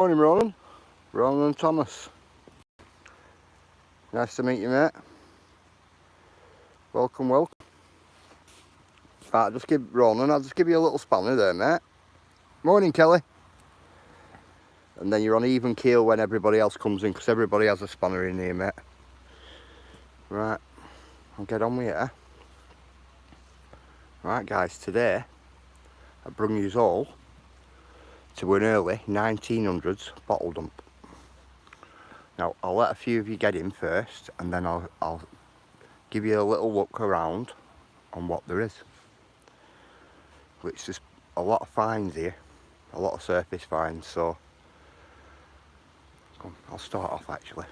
Morning, Ronan. Ronan and Thomas. Nice to meet you, mate. Welcome. Right, I'll just give you a little spanner there, mate. Morning, Kelly. And then you're on even keel when everybody else comes in, because everybody has a spanner in here, mate. Right, I'll get on with it. Right, guys, today I bring you all to an early 1900s bottle dump. Now, I'll let a few of you get in first, and then I'll give you a little look around on what there is. Which is a lot of finds here, a lot of surface finds, so I'll start off actually.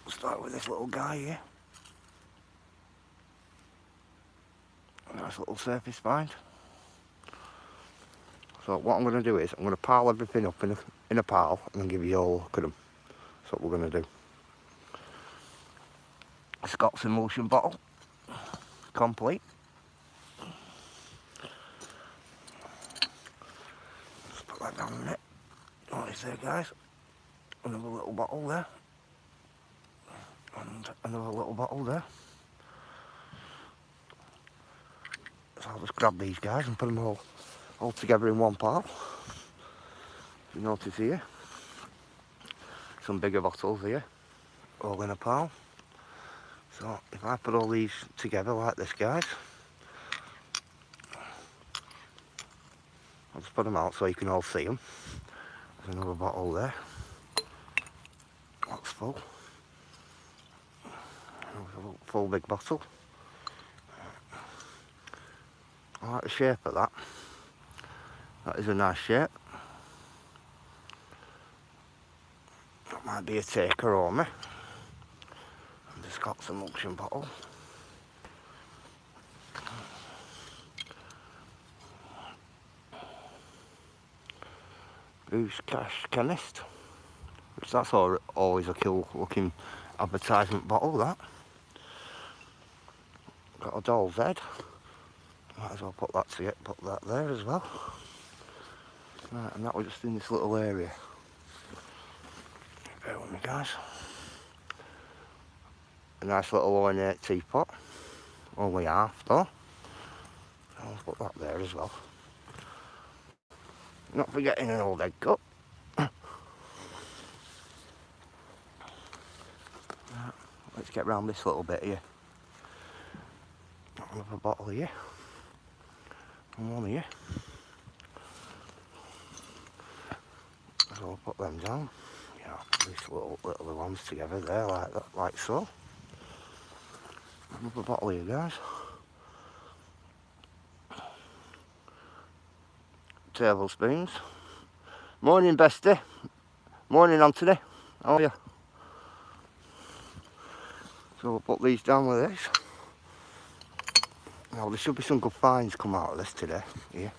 I'll start with this little guy here. A nice little surface find. So what I'm going to do is I'm going to pile everything up in a pile and then give you all a look at them. That's what we're going to do. Scott's emulsion bottle, complete. Just put that down in it. Nice there, guys. Another little bottle there. And another little bottle there. So I'll just grab these guys and put them all together in one pile. If you notice here, some bigger bottles here, all in a pile. So if I put all these together like this, guys, I'll just put them out so you can all see them. There's another bottle there. That's full. Another full big bottle. I like the shape of that. That is a nice shape. That might be a taker on me. And just got some emulsion bottle. Bruce Cash Chemist. Which that's always a cool looking advertisement bottle, that. Got a doll's head. Might as well put that there as well. Right, and that was just in this little area. Bear with me, guys. A nice little ornate teapot. Only half though. I'll put that there as well. Not forgetting an old egg cup. Right, let's get round this little bit here. Another bottle here. And one here. So I'll put them down. Yeah, these little ones together there, like that, like so. Another bottle here, guys. Tablespoons. Morning, Bestie. Morning, Anthony. How are you? So we'll put these down with this. Now there should be some good finds come out of this today. Here.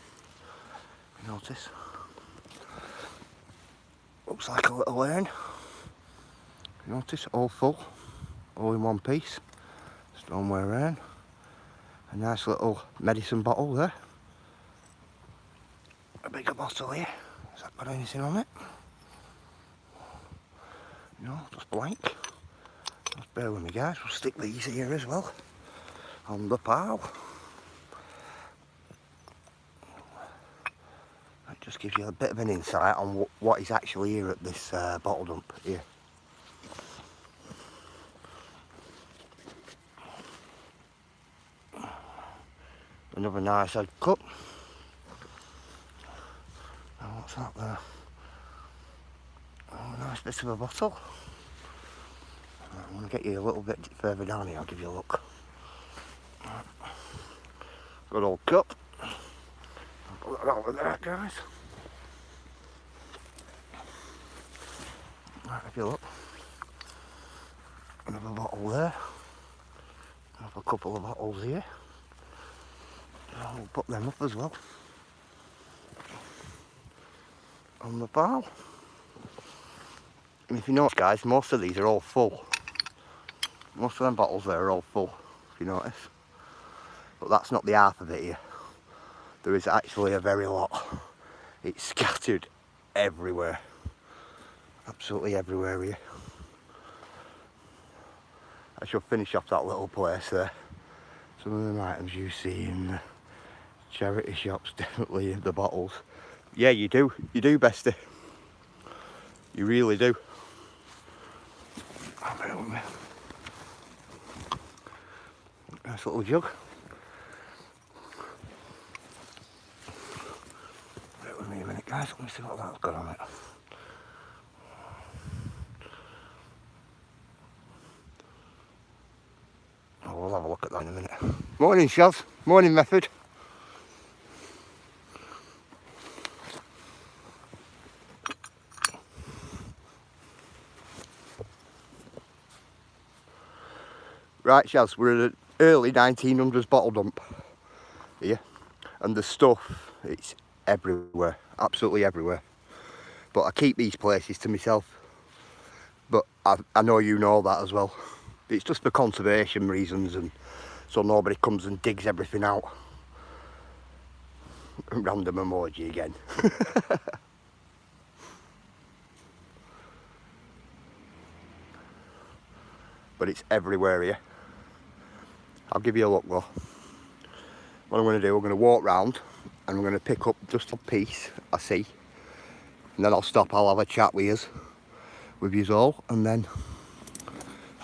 You notice? Looks like a little urn. You notice? All full. All in one piece. Stoneware urn. A nice little medicine bottle there. A bigger bottle here. Has that got anything on it? No, just blank. Just bear with me, guys. We'll stick these here as well. On the pile. That just gives you a bit of an insight on what is actually here at this bottle dump here. Another nice egg cup. Now what's that there? Oh, a nice bit of a bottle. Right, I'm going to get you a little bit further down here, I'll give you a look. Right. Good old cup. I'll put that over there, guys. Right, if you look. Another bottle there. Another couple of bottles here. I'll put them up as well. On the pile. And if you notice, guys, most of these are all full. Most of them bottles there are all full, if you notice. But that's not the half of it here. There is actually a very lot. It's scattered everywhere. Absolutely everywhere here. I should finish off that little place there. Some of them items you see in the charity shops, definitely the bottles. Yeah, you do, bestie. You really do. Nice little jug. Wait with me a minute, guys. Let me see what that's got on it. Oh, we'll have a look at that in a minute. Morning, Shaz. Morning, Method. Right, Shaz, we're at an early 1900s bottle dump here, and the stuff, it's everywhere, absolutely everywhere. But I keep these places to myself, but I know you know that as well. It's just for conservation reasons, and so nobody comes and digs everything out. Random emoji again. But it's everywhere here. I'll give you a look though. What I'm going to do, we're going to walk round and we're going to pick up just a piece I see, and then I'll stop, I'll have a chat with you all, and then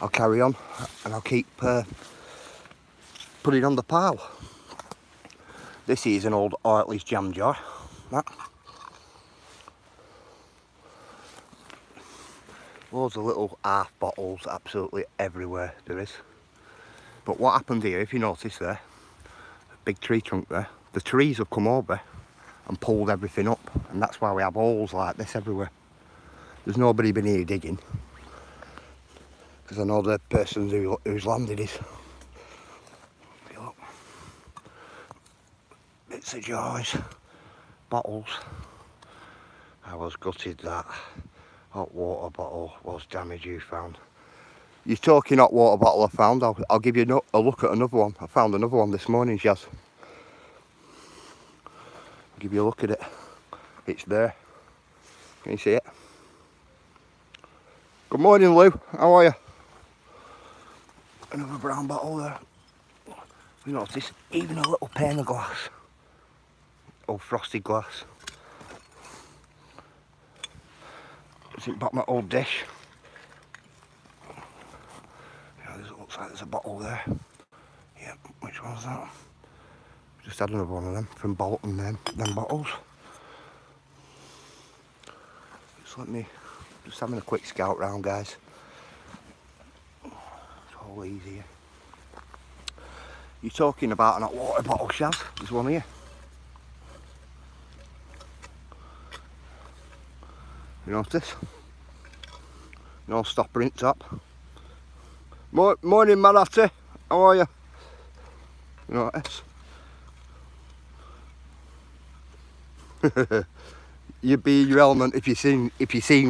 I'll carry on and I'll keep putting on the pile. This is an old Hartley's jam jar. That. Loads of little half bottles, absolutely everywhere there is. But what happened here, if you notice there, a big tree trunk there, the trees have come over and pulled everything up, and that's why we have holes like this everywhere. There's nobody been here digging, because I know the person whose land it is. Look. Bits of jars, bottles. I was gutted that hot water bottle was damage you found. You're talking hot water bottle I found, I'll give you a look at another one. I found another one this morning, Jazz. I'll give you a look at it. It's there. Can you see it? Good morning, Lou. How are you? Another brown bottle there. You notice even a little pane of glass. Oh, frosted glass. Is it back my old dish? Looks like there's a bottle there. Yep, which one's that? Just had another one of them from Bolton, them bottles. Just having a quick scout round, guys. It's all easy. You're talking about an hot water bottle, Shaz. There's one here. You notice? No stopper in top. Morning, Marathi. How are you? You notice? You'd be in your element if you seen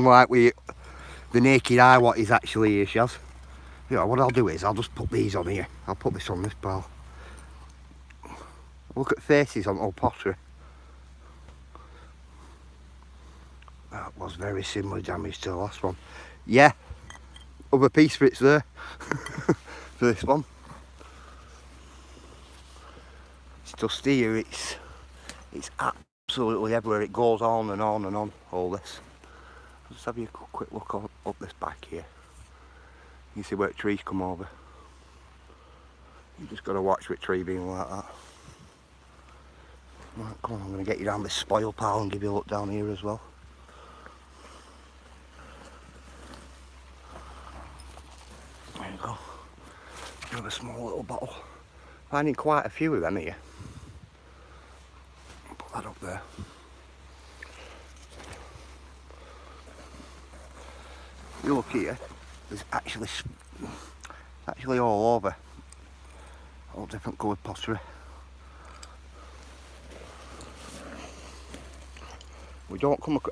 like with the naked eye what is actually here, Shaz. You know, what I'll do is I'll just put these on here. I'll put this on this pile. Look at faces on old pottery. That was very similar damage to the last one. Yeah, other piece for it's there. For this one. It's just here, it's absolutely everywhere. It goes on and on and on, all this. I'll just have you a quick look up this back here. You see where trees come over. You just got to watch with tree being like that. Right, come on, I'm going to get you down this spoil pile and give you a look down here as well. There you go. Another small little bottle. Finding quite a few of them here. Put that up there. You look here, there's actually all over. All different coloured pottery. I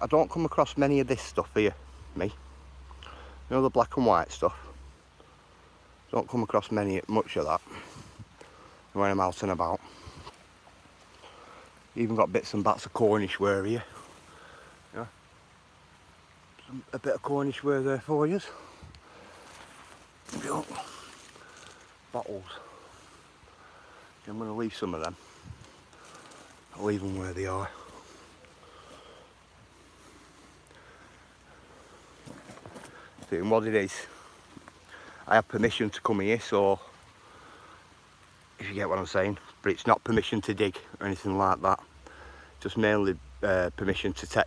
don't come across many of this stuff here, me. You know, the black and white stuff. Don't come across much of that when I'm out and about. Even got bits and bats of Cornish ware here. Yeah. A bit of Cornish ware there for you. Bottles. I'm going to leave some of them. I'll leave them where they are. And what it is, I have permission to come here, so if you get what I'm saying, but it's not permission to dig or anything like that. Just mainly permission to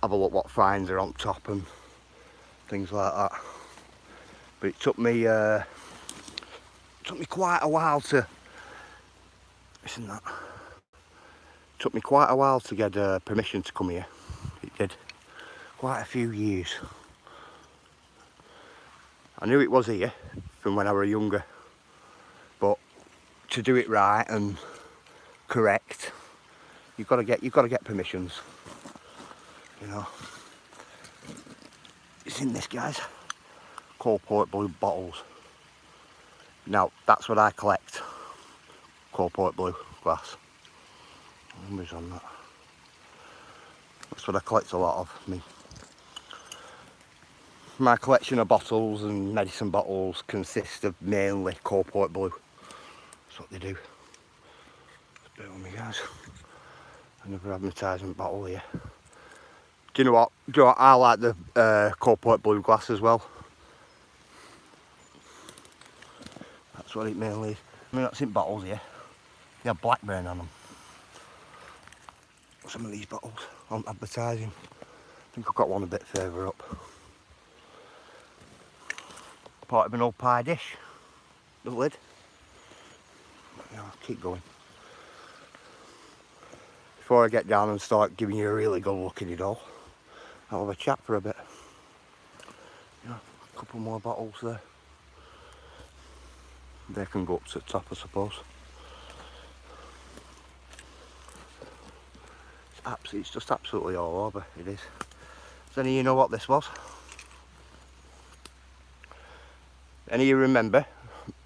have a look what finds are on top and things like that. But it took me quite a while to. Isn't that? It took me quite a while to get permission to come here. It did. Quite a few years. I knew it was here from when I were younger, but to do it right and correct, you've got to get permissions. You know. It's in this, guys. Coal Port Blue bottles. Now that's what I collect. Coal Port Blue glass. Numbers on that. That's what I collect a lot of. My collection of bottles and medicine bottles consists of mainly Coal Port Blue. That's what they do. Just bear with me, guys. Another advertisement bottle here. Do you know what? I like the Coal Port Blue glass as well. That's what it mainly is. I mean, that's in bottles here. They have BLACKBURN on them. Some of these bottles on advertising. I think I've got one a bit further up. Part of an old pie dish. The lid. I'll keep going. Before I get down and start giving you a really good look at it all, I'll have a chat for a bit. Yeah, a couple more bottles there. They can go up to the top, I suppose. It's just absolutely all over, it is. Does any of you know what this was? Any of you remember?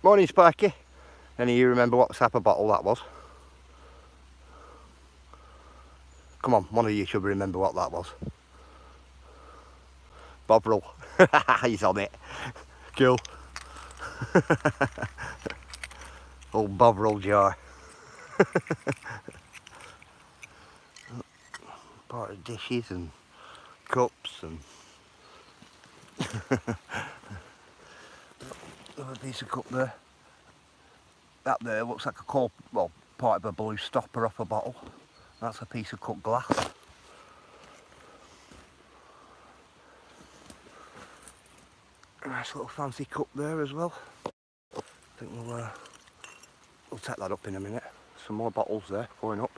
Morning, Sparky. Any of you remember what type of bottle that was? Come on, one of you should remember what that was. Bovril. He's on it. Cool. Old Bovril jar. Part of dishes and cups and another piece of cup there. That there looks like a part of a blue stopper off a bottle. That's a piece of cut glass. A nice little fancy cup there as well. I think we'll take that up in a minute. Some more bottles there going up.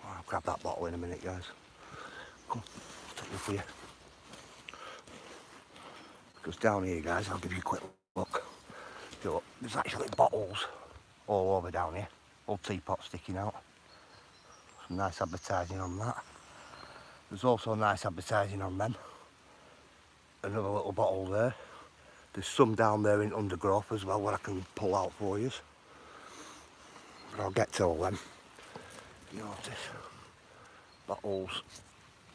I'll grab that bottle in a minute, guys. Come, I'll take it for you. Because down here, guys, I'll give you a quick look. Look, there's actually bottles all over down here. Old teapot sticking out. Some nice advertising on that. There's also nice advertising on them. Another little bottle there. There's some down there in undergrowth as well where I can pull out for you. But I'll get to all them. You notice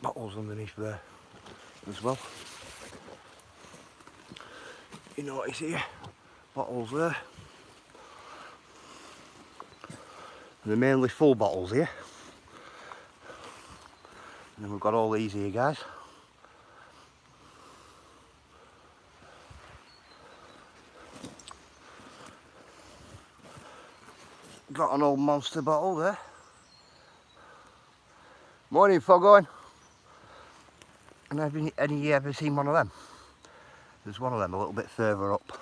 bottles underneath there as well. You notice here, bottles there. And they're mainly full bottles here. And then we've got all these here, guys. Got an old monster bottle there. Morning, Foghorn. And have any of you ever seen one of them? There's one of them a little bit further up.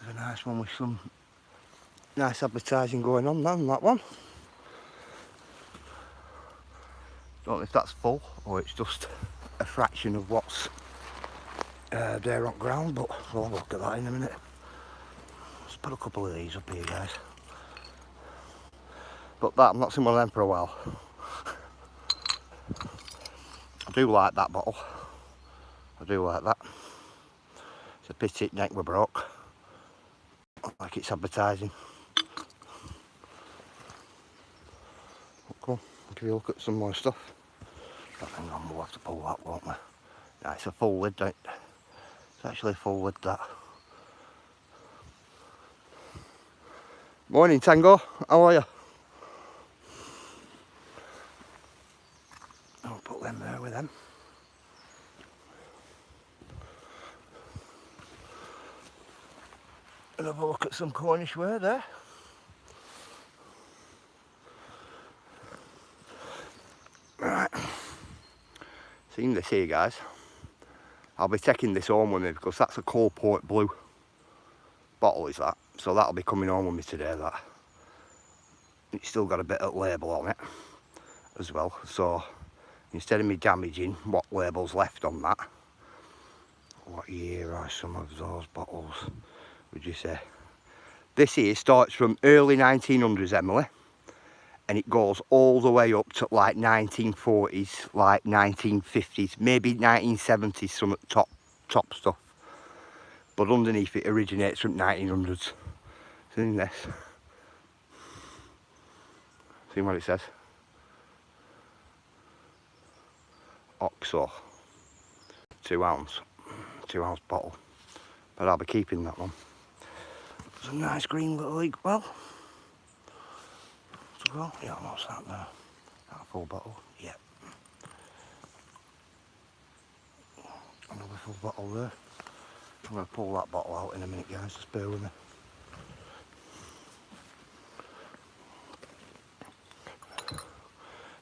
There's a nice one with some nice advertising going on that one. Don't know if that's full or it's just a fraction of what's there on ground, but we'll have a look at that in a minute. Let's put a couple of these up here, guys. But I've not seen one of them for a while. I do like that bottle. I do like that. It's a pity its neck were broke. Like it's advertising. Come on, I'll give you a look at some more stuff. Oh, hang on, we'll have to pull that, won't we? Nah, it's a full lid, don't it? It's actually a full lid, that. Morning, Tango. How are you? I'll put them there with them. And have a look at some Cornish ware there. Right. Seen this here, guys. I'll be taking this home with me because that's a Coalport Blue bottle, is that? So that'll be coming home with me today, that. It's still got a bit of label on it as well. So instead of me damaging what label's left on that, what year are some of those bottles, would you say? This here starts from early 1900s, Emily, and it goes all the way up to like 1940s, like 1950s, maybe 1970s, some top stuff. But underneath it originates from 1900s. See this? See what it says? OXO. 2 ounce bottle. But I'll be keeping that one. It's a nice green little leak well. Yeah, what's that there? That full bottle? Yeah. Another full bottle there. I'm going to pull that bottle out in a minute, guys, just bear with me.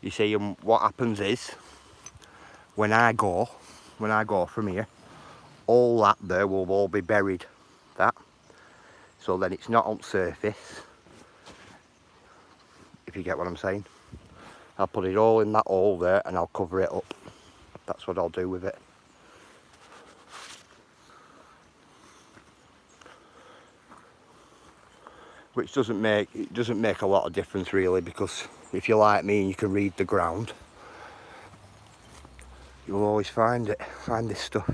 You see, what happens is, when I go from here, all that there will all be buried, that. So then it's not on surface, if you get what I'm saying. I'll put it all in that hole there and I'll cover it up. That's what I'll do with it. Which doesn't make a lot of difference really, because if you're like me and you can read the ground, you'll always find this stuff.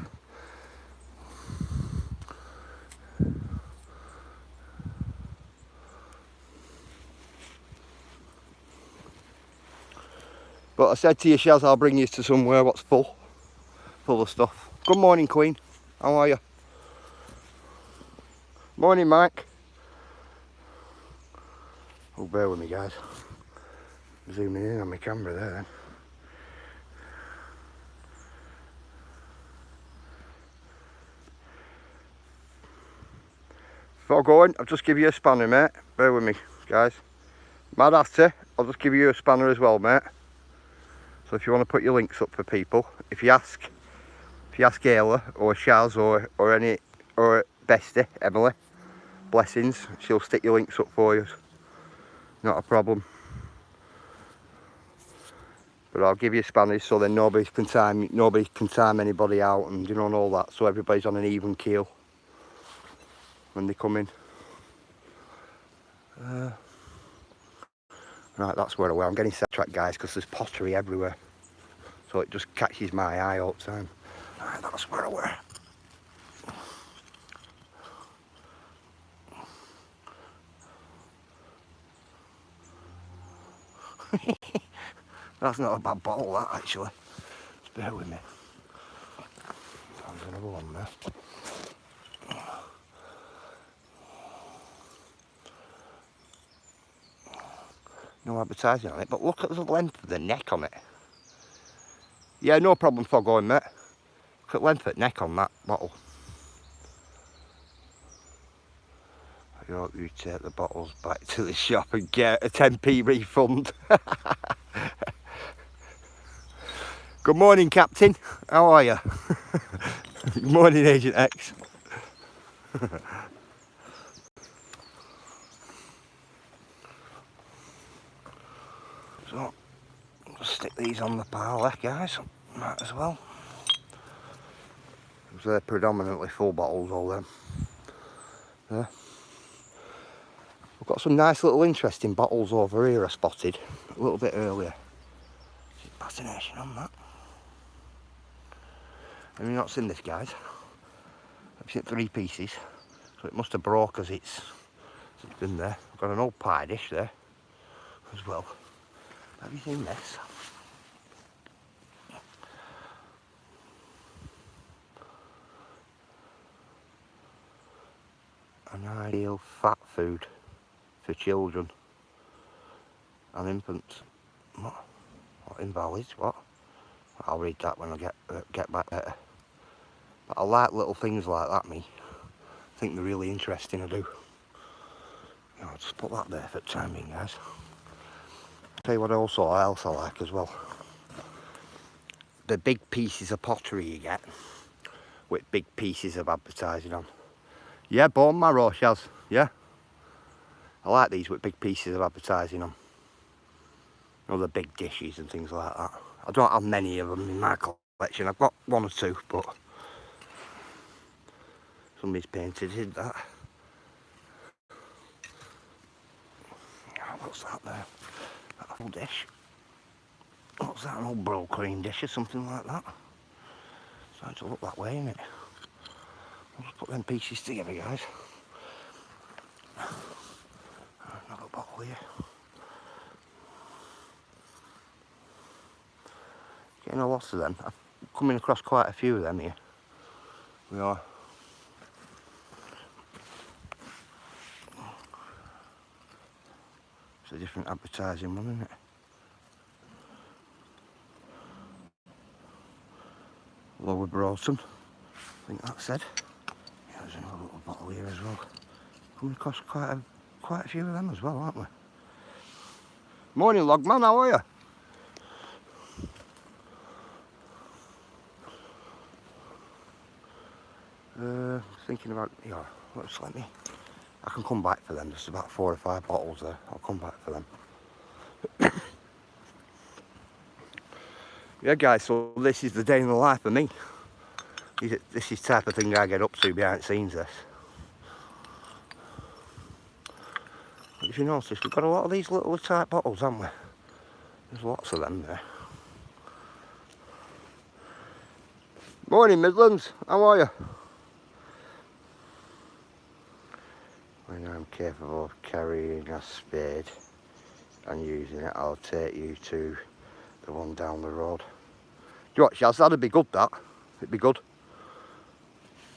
But I said to you, Shaz, I'll bring you to somewhere what's full of stuff. Good morning, Queen. How are you? Morning, Mike. Oh, bear with me, guys. Zooming in on my camera there, then. Before going, I'll just give you a spanner, mate. Bear with me, guys. Mad after, I'll just give you a spanner as well, mate. So if you want to put your links up for people, if you ask Ayla or Shaz or Bestie, Emily, blessings, she'll stick your links up for you. Not a problem. But I'll give you spanners so then nobody can time anybody out, and you know, and all that, so everybody's on an even keel when they come in. Right, that's where I were. I'm getting sidetracked, guys, because there's pottery everywhere. So it just catches my eye all the time. Right, that's where I were. That's not a bad bottle, that, actually. Just bear with me. There's another one there. No advertising on it, but look at the length of the neck on it. Yeah, no problem for going, mate. Look at the length of the neck on that bottle. I hope you take the bottles back to the shop and get a 10p refund. Good morning, Captain. How are you? Good morning, Agent X. So, just stick these on the pile there, guys. Might as well. Because they're predominantly full bottles, all them. There. We've got some nice little interesting bottles over here I spotted a little bit earlier. Fascination on that. Have you not seen this, guys? I've seen 3 pieces, so it must have broke as it's been there. I've got an old pie dish there as well. Have you seen this? An ideal fat food for children and infants. What invalids? What? I'll read that when I get back there. But I like little things like that, me. I think they're really interesting, I do. You know, I'll just put that there for the time being, guys. Tell you what else I like as well. The big pieces of pottery you get with big pieces of advertising on. Yeah, bone marrow, Shaz. Yeah. I like these with big pieces of advertising on. You know, the big dishes and things like that. I don't have many of them in my collection. I've got one or two, but somebody's painted in that. What's that there? That old dish. What's that, an old broil cream dish or something like that? It's starting to look that way, isn't it? I'll just put them pieces together, guys. Another bottle here. Getting a lot of them. I'm coming across quite a few of them here. We are. It's a different advertising one, isn't it? Lower Broughton, I think that said. Yeah, there's another little bottle here as well. Coming across quite a few of them as well, aren't we? Morning, Logman, how are you? Thinking about, yeah, let's let me. I can come back for them. There's about 4 or 5 bottles there. I'll come back for them. Yeah, guys, so this is the day in the life of me. This is the type of thing I get up to behind the scenes, this. But if you notice, we've got a lot of these little type bottles, haven't we? There's lots of them there. Morning, Midlands. How are you? When I'm capable of carrying a spade and using it, I'll take you to the one down the road. Do you know what, Shaz? That'd be good, that. It'd be good.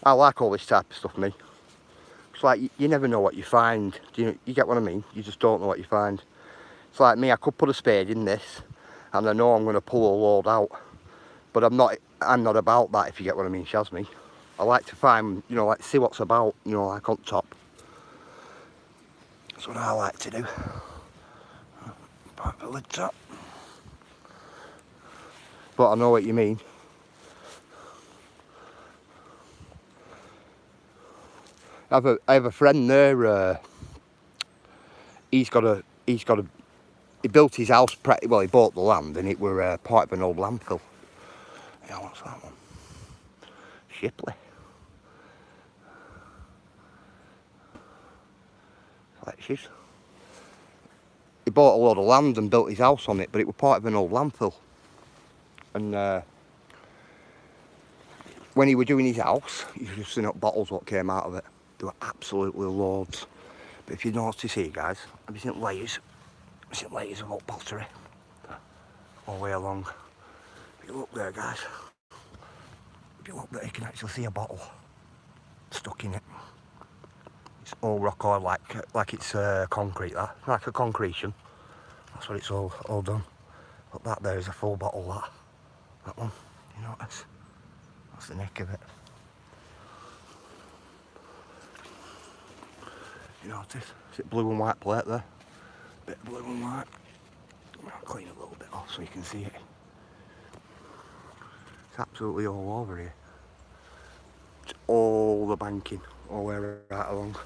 I like all this type of stuff, me. It's like you never know what you find. You get what I mean? You just don't know what you find. It's like me, I could put a spade in this and I know I'm going to pull a load out. But I'm not about that, if you get what I mean, Shaz, me. I like to find, you know, like see what's about, you know, like on top. That's what I like to do. Put the lid top. But I know what you mean. I have a friend there. He built his house. Well, he bought the land, and it were part of an old landfill. Yeah, what's that one? Shipley. Fletchers. He bought a lot of land and built his house on it, but it was part of an old landfill. And when he was doing his house, you just seen up bottles what came out of it. There were absolutely loads. But if you notice here, guys, have you seen layers? I've seen layers of old pottery all the way along. If you look there, guys, if you look there, you can actually see a bottle stuck in it. It's all rock hard, like it's concrete. That like a concretion. That's what it's all done. But that there is a full bottle. That one. You notice? That's the neck of it. You notice? Is it blue and white plate there? Bit of blue and white. I'll clean a little bit off so you can see it. It's absolutely all over here. It's all the banking, all the way right along.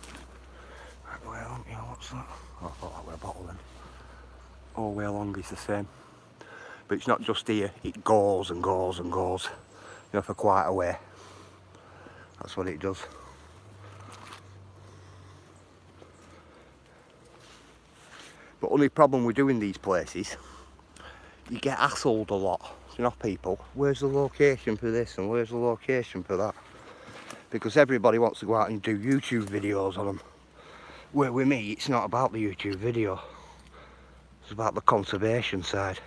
Right the way along, you know, what's that? Oh, I thought that were a bottle then. All the way along is the same. But it's not just here, it goes and goes and goes. You know, for quite a way. That's what it does. But only problem with doing these places, you get hassled a lot. You know, people, where's the location for this and where's the location for that? Because everybody wants to go out and do YouTube videos on them. Where with me, it's not about the YouTube video. It's about the conservation side.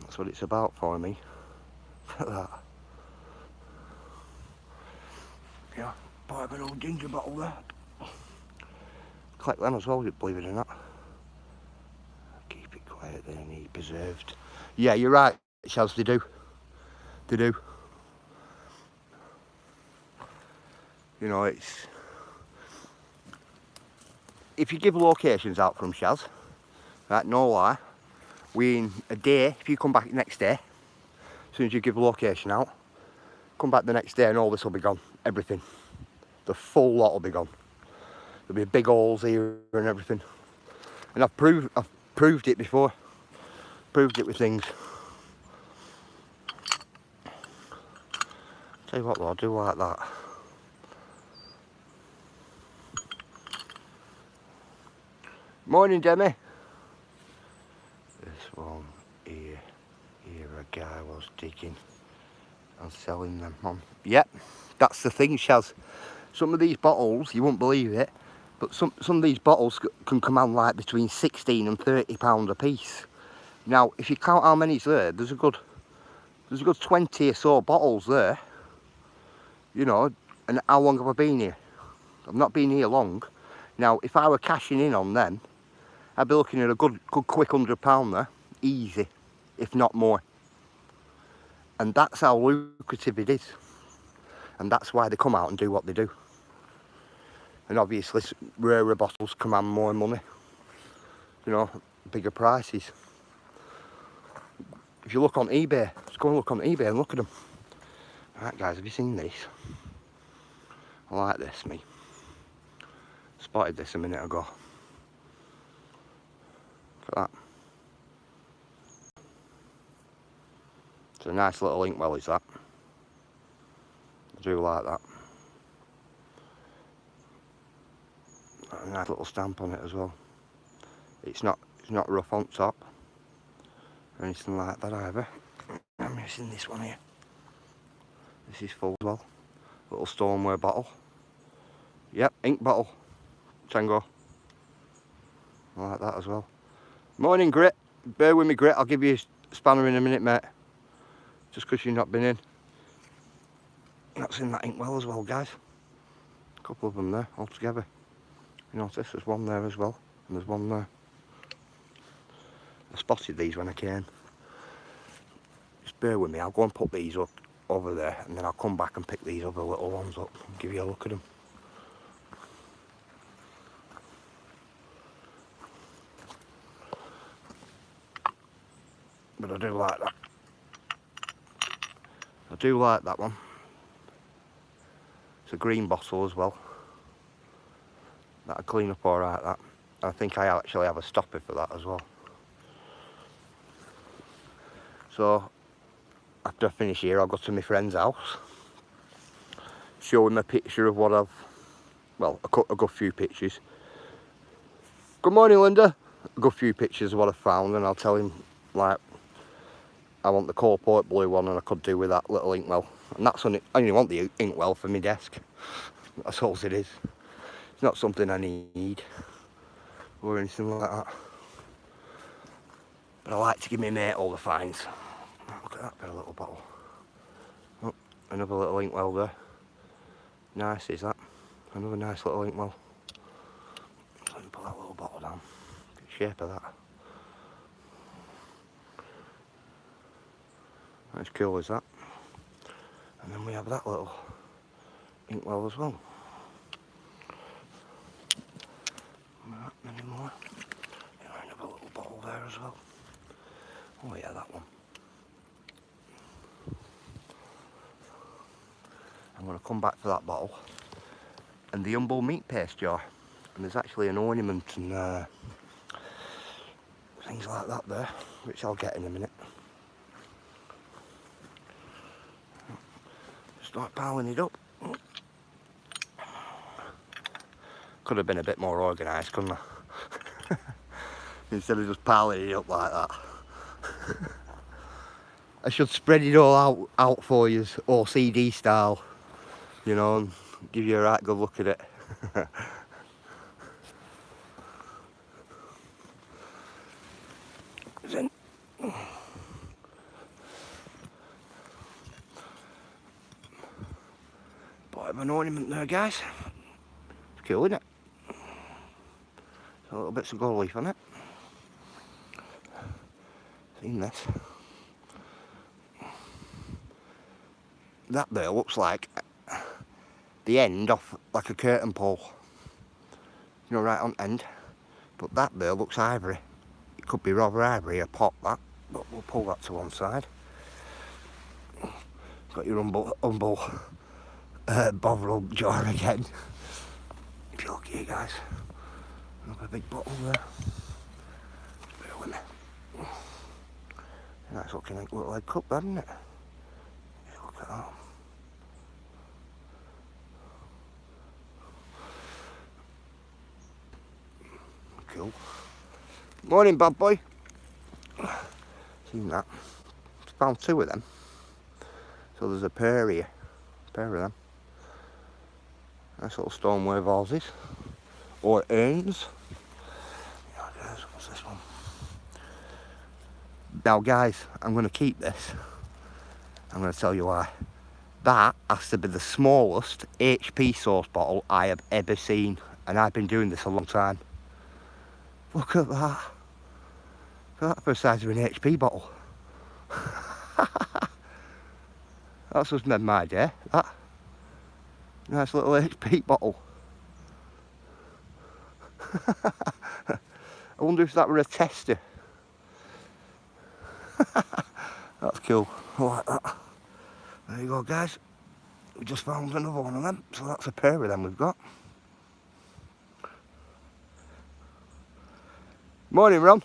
That's what it's about for me. Look at that. Yeah, part of an old ginger bottle there. Collect them as well, believe it or not. Keep it quiet, they need preserved. Yeah, you're right, Chaz, they do. They do. You know, it's... If you give locations out from Chaz, right, no lie, in a day, if you come back next day, as soon as you give a location out, come back the next day and all this will be gone. Everything. The full lot will be gone. There'll be big holes here and everything. And I've proved it before. Proved it with things. Tell you what though, I do like that. Morning, Demi. This one here a guy was digging and selling them on. Yep, that's the thing, Shaz. Some of these bottles, you won't believe it, but some of these bottles can command like between 16 and 30 pound a piece. Now, if you count how many's there, there's a good 20 or so bottles there. You know, and how long have I been here? I've not been here long. Now, if I were cashing in on them, I'd be looking at a good quick £100 there, easy, if not more. And that's how lucrative it is. And that's why they come out and do what they do. And obviously, rarer bottles command more money. You know, bigger prices. If you look on eBay, just go and look on eBay and look at them. Right, guys, have you seen these? I like this, me. Spotted this a minute ago. Look at that. It's a nice little inkwell, is that? I do like that. A nice little stamp on it as well. It's not rough on top or anything like that either. I'm missing this one here. This is full as well. Little stoneware bottle. Yep, ink bottle. Tango. I like that as well. Morning, Grit. Bear with me, Grit. I'll give you a spanner in a minute, mate. Just because you've not been in. That's in that inkwell as well, guys. A couple of them there altogether. You notice there's one there as well, and there's one there. I spotted these when I came. Just bear with me. I'll go and put these up over there, and then I'll come back and pick these other little ones up and give you a look at them. But I do like that. I do like that one. It's a green bottle as well. That'll clean up alright, that. I think I actually have a stopper for that as well. So, after I finish here, I'll go to my friend's house. Show him a picture of what I've... Well, a good few pictures. Good morning, Linda. A good few pictures of what I found, and I'll tell him, like, I want the Coalport blue one, and I could do with that little inkwell. And that's only, I only want the inkwell for my desk. That's all it is. It's not something I need or anything like that. But I like to give my mate all the finds. Look at that bit of little bottle. Oh, another little inkwell there. Nice, is that? Another nice little inkwell. Let me put that little bottle down. Good shape of that. That's cool, is that? And then we have that little inkwell as well. Not many more. Another little bottle there as well. Oh yeah, that one. I'm going to come back for that bottle and the humble meat paste jar. And there's actually an ornament and things like that there, which I'll get in a minute. Start piling it up. Could have been a bit more organised, couldn't I? Instead of just piling it up like that. I should spread it all out for you, OCD style, you know, and give you a right good look at it. an ornament there, guys. It's cool, isn't it? A little bits of gold leaf on it. Seen this? That there looks like the end of like a curtain pole. You know, right on end. But that there looks ivory. It could be rather ivory, a pot that. But we'll pull that to one side. Got your humble Bovril jar again. If you look here, guys. Another big bottle there. Bear with me. Nice looking little egg cup, there, isn't it? Just look at that. Cool. Morning, bad boy. Seen that? Found two of them. So there's a pair here. A pair of them. Nice little stoneware vases. Or urns. Yeah, guys, what's this one? Now, guys, I'm going to keep this. I'm going to tell you why. That has to be the smallest HP sauce bottle I have ever seen. And I've been doing this a long time. Look at that. Look at that for the size of an HP bottle. That's just made my day, that. Nice little HP bottle. I wonder if that were a tester. That's cool. I like that. There you go, guys. We just found another one of them. So that's a pair of them we've got. Morning, Ron.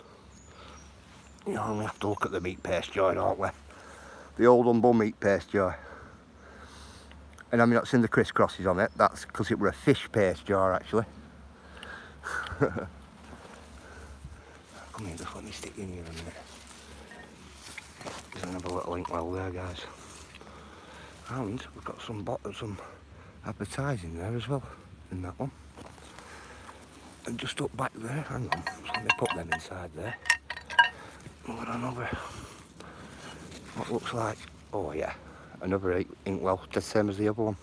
You know, we have to look at the meat paste jar, don't we? The old humble meat paste jar. And I mean, not seen the crisscrosses on it. That's because it were a fish paste jar, actually. Come here, just let me stick in here a minute. There's another little inkwell there, guys. And we've got some advertising there as well, in that one. And just up back there, hang on, just let me put them inside there. We've got another, what looks like, oh yeah, another inkwell, just same as the other one.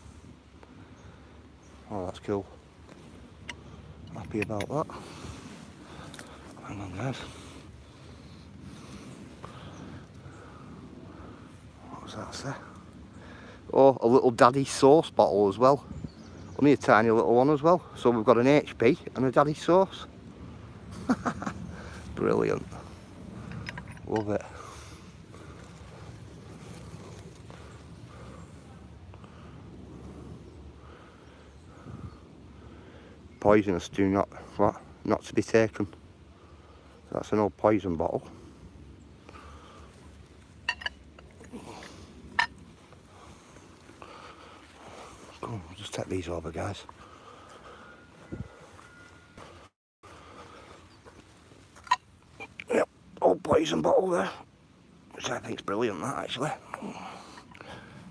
Oh, that's cool. Happy about that. Hang on, guys. What was that, sir? Oh, a little daddy sauce bottle as well. Only a tiny little one as well. So we've got an HP and a daddy sauce. Brilliant. Love it. Poisonous, do not, what? Not to be taken. That's an old poison bottle. Come on, just take these over, guys. Yep, old poison bottle there. Which I think's brilliant, that, actually.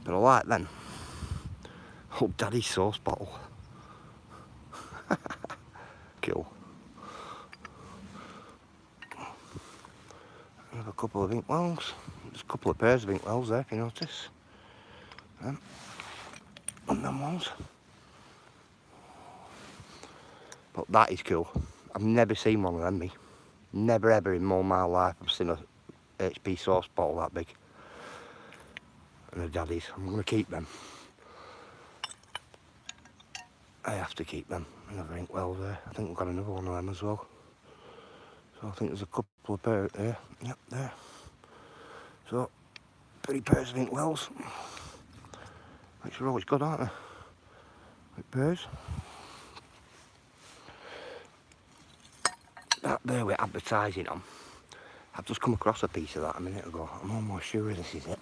But I like them. Old daddy sauce bottle. Cool. I have a couple of inkwells. There's a couple of pairs of inkwells there, if you notice. And them ones. But that is cool. I've never seen one of them, me. Never ever in all my life I've seen a HP sauce bottle that big. And a daddy's. I'm going to keep them. I have to keep them. Another inkwell there. I think we've got another one of them as well. So I think there's a couple of pairs there. Yep, there. So, 3 pairs of inkwells. Which are always good, aren't they? With pairs. That there with advertising on. I've just come across a piece of that a minute ago. I'm almost sure this is it.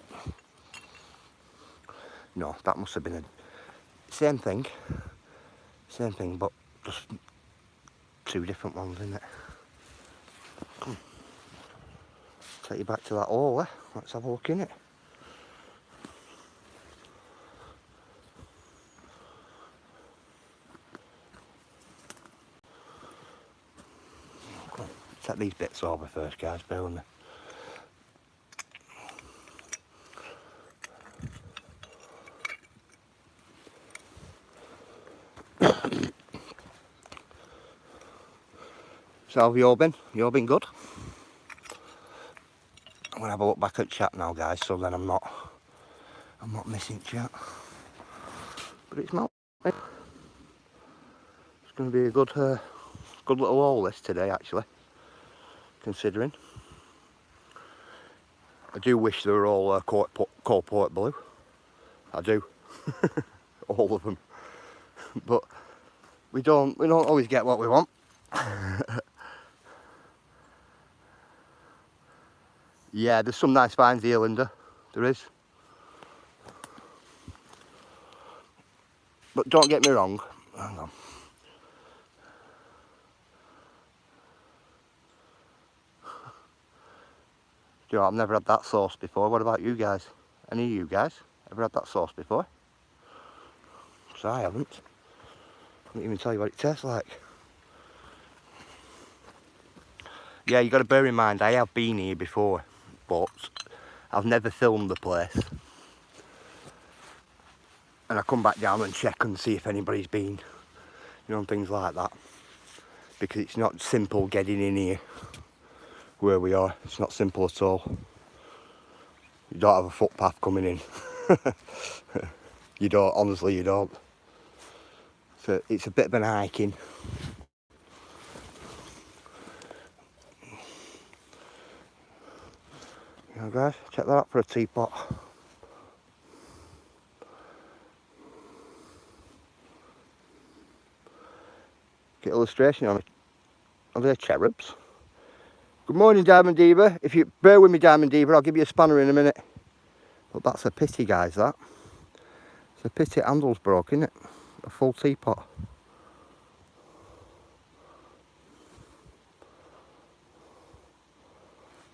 No, that must have been a... Same thing. Same thing, but just 2 different ones, isn't it? Come. Take you back to that hole, eh? Let's have a look in it. Come. Take these bits over first, guys, bear with me. So have you all been? You all been good? I'm gonna have a look back at chat now, guys, so then I'm not missing chat. But it's not. It's gonna be a good little haul this today, actually. Considering, I do wish they were all cold port blue. I do, all of them. But we don't always get what we want. Yeah, there's some nice finds here, Linda. There is. But don't get me wrong. Hang on. Do you know, I've never had that sauce before. What about you guys? Any of you guys ever had that sauce before? So I haven't. I can't even tell you what it tastes like. Yeah, you got to bear in mind, I have been here before, but I've never filmed the place. And I come back down and check and see if anybody's been, you know, and things like that. Because it's not simple getting in here where we are. It's not simple at all. You don't have a footpath coming in. You don't, honestly you don't. So it's a bit of an hiking. You know, guys, check that out for a teapot. Get illustration on it. Are they cherubs? Good morning, Diamond Diva. If you bear with me, Diamond Diva, I'll give you a spanner in a minute. But that's a pity, guys, that. It's a pity handle's broke, isn't it? A full teapot.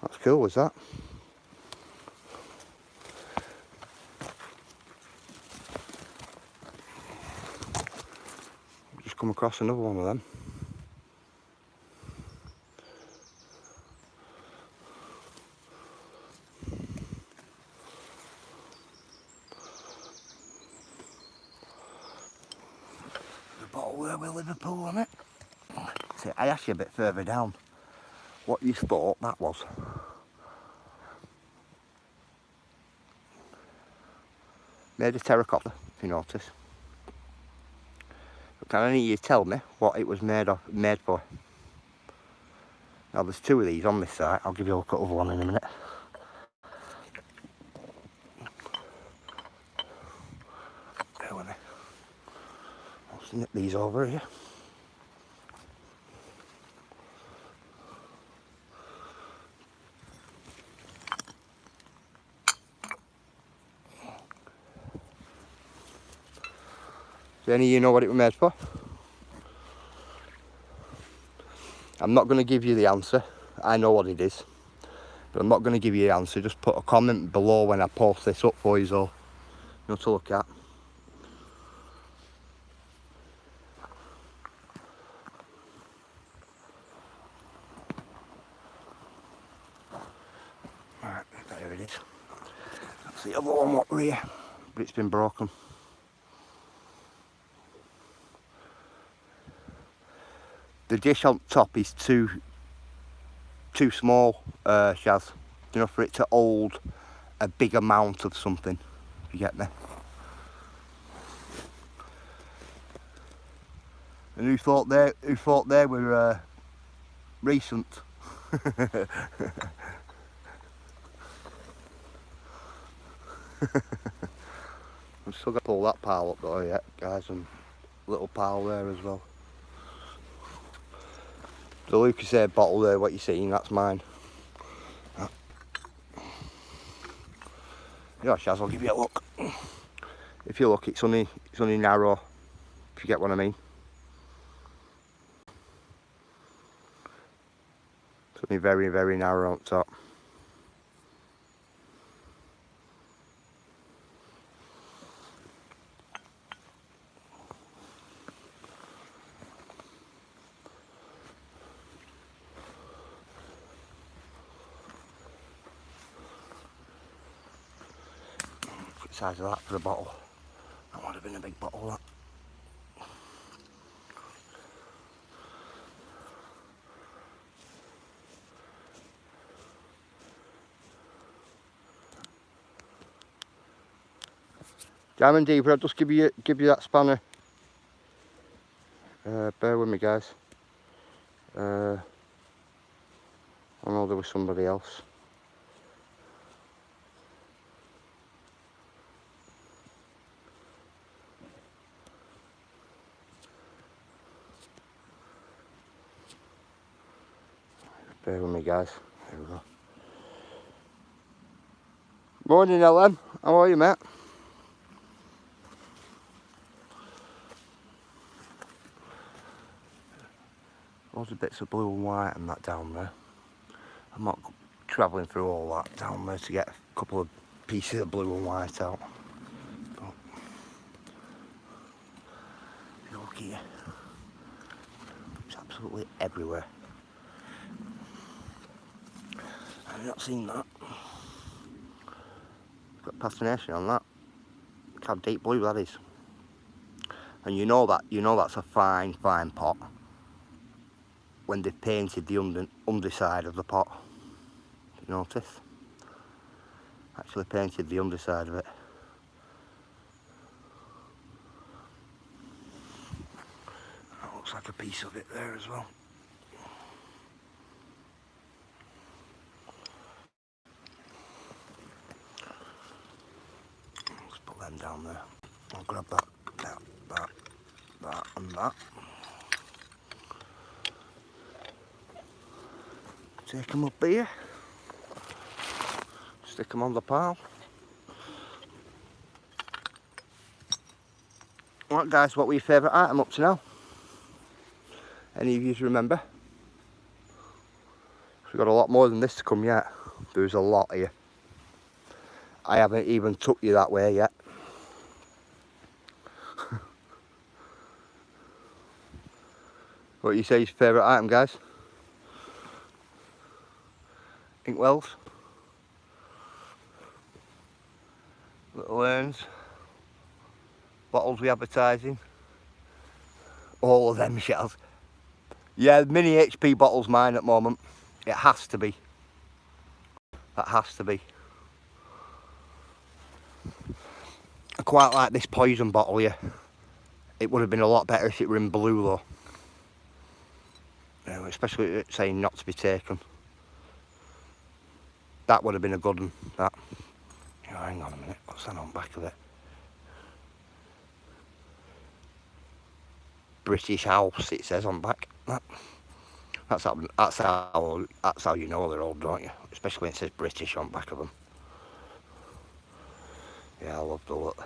That's cool, was that? Just come across another one of them. The bottle there with Liverpool on it. See, I asked you a bit further down what you thought that was. Made of terracotta, if you notice. But can any of you tell me what it was made for? Now there's two of these on this side. I'll give you a look at the other one in a minute. Bear with me. I'll snip these over here. Do any of you know what it was made for? I'm not going to give you the answer. I know what it is. But I'm not going to give you the answer. Just put a comment below when I post this up for you all. You know, to look at. Right, there it is. That's the other one up here. But it's been broken. The dish on top is too small, Shaz, you know, for it to hold a big amount of something, if you get me. And who thought they were recent? I've still got to pull that pile up though yet, guys, and little pile there as well. The Lucasade bottle there, what you're seeing, that's mine. Yeah, Shaz, I'll give you a look. If you look, it's only narrow, if you get what I mean. It's only very, very narrow on top. Size of that for a bottle. That would have been a big bottle, that. Diamond Deeper, I'll just give you that spanner. Bear with me, guys. I know there was somebody else. Bear with me, guys. There we go. Morning, LM. How are you, mate? Loads of bits of blue and white and that down there. I'm not travelling through all that down there to get a couple of pieces of blue and white out. But look here. It's absolutely everywhere. I've not seen that. Got fascination on that. Look how deep blue that is. And you know that's a fine pot when they've painted the underside of the pot. You notice? Actually painted the underside of it. That looks like a piece of it there as well. Let's put them down there. I'll grab that, and that. Take them up here. Stick them on the pile. Right, guys, what were your favourite item up to now? Any of you remember? We've got a lot more than this to come yet. There's a lot here. I haven't even took you that way yet. What do you say is your favourite item, guys? Inkwells, little urns, bottles with advertising, all of them shells. Yeah, mini HP bottle's mine at the moment. It has to be. That has to be. I quite like this poison bottle here. It would have been a lot better if it were in blue though. Especially it saying not to be taken. That would have been a good one, that. Oh, hang on a minute, what's that on the back of it? British House, it says on the back. That's how you know they're old, don't you? Especially when it says British on the back of them. Yeah, I love the look.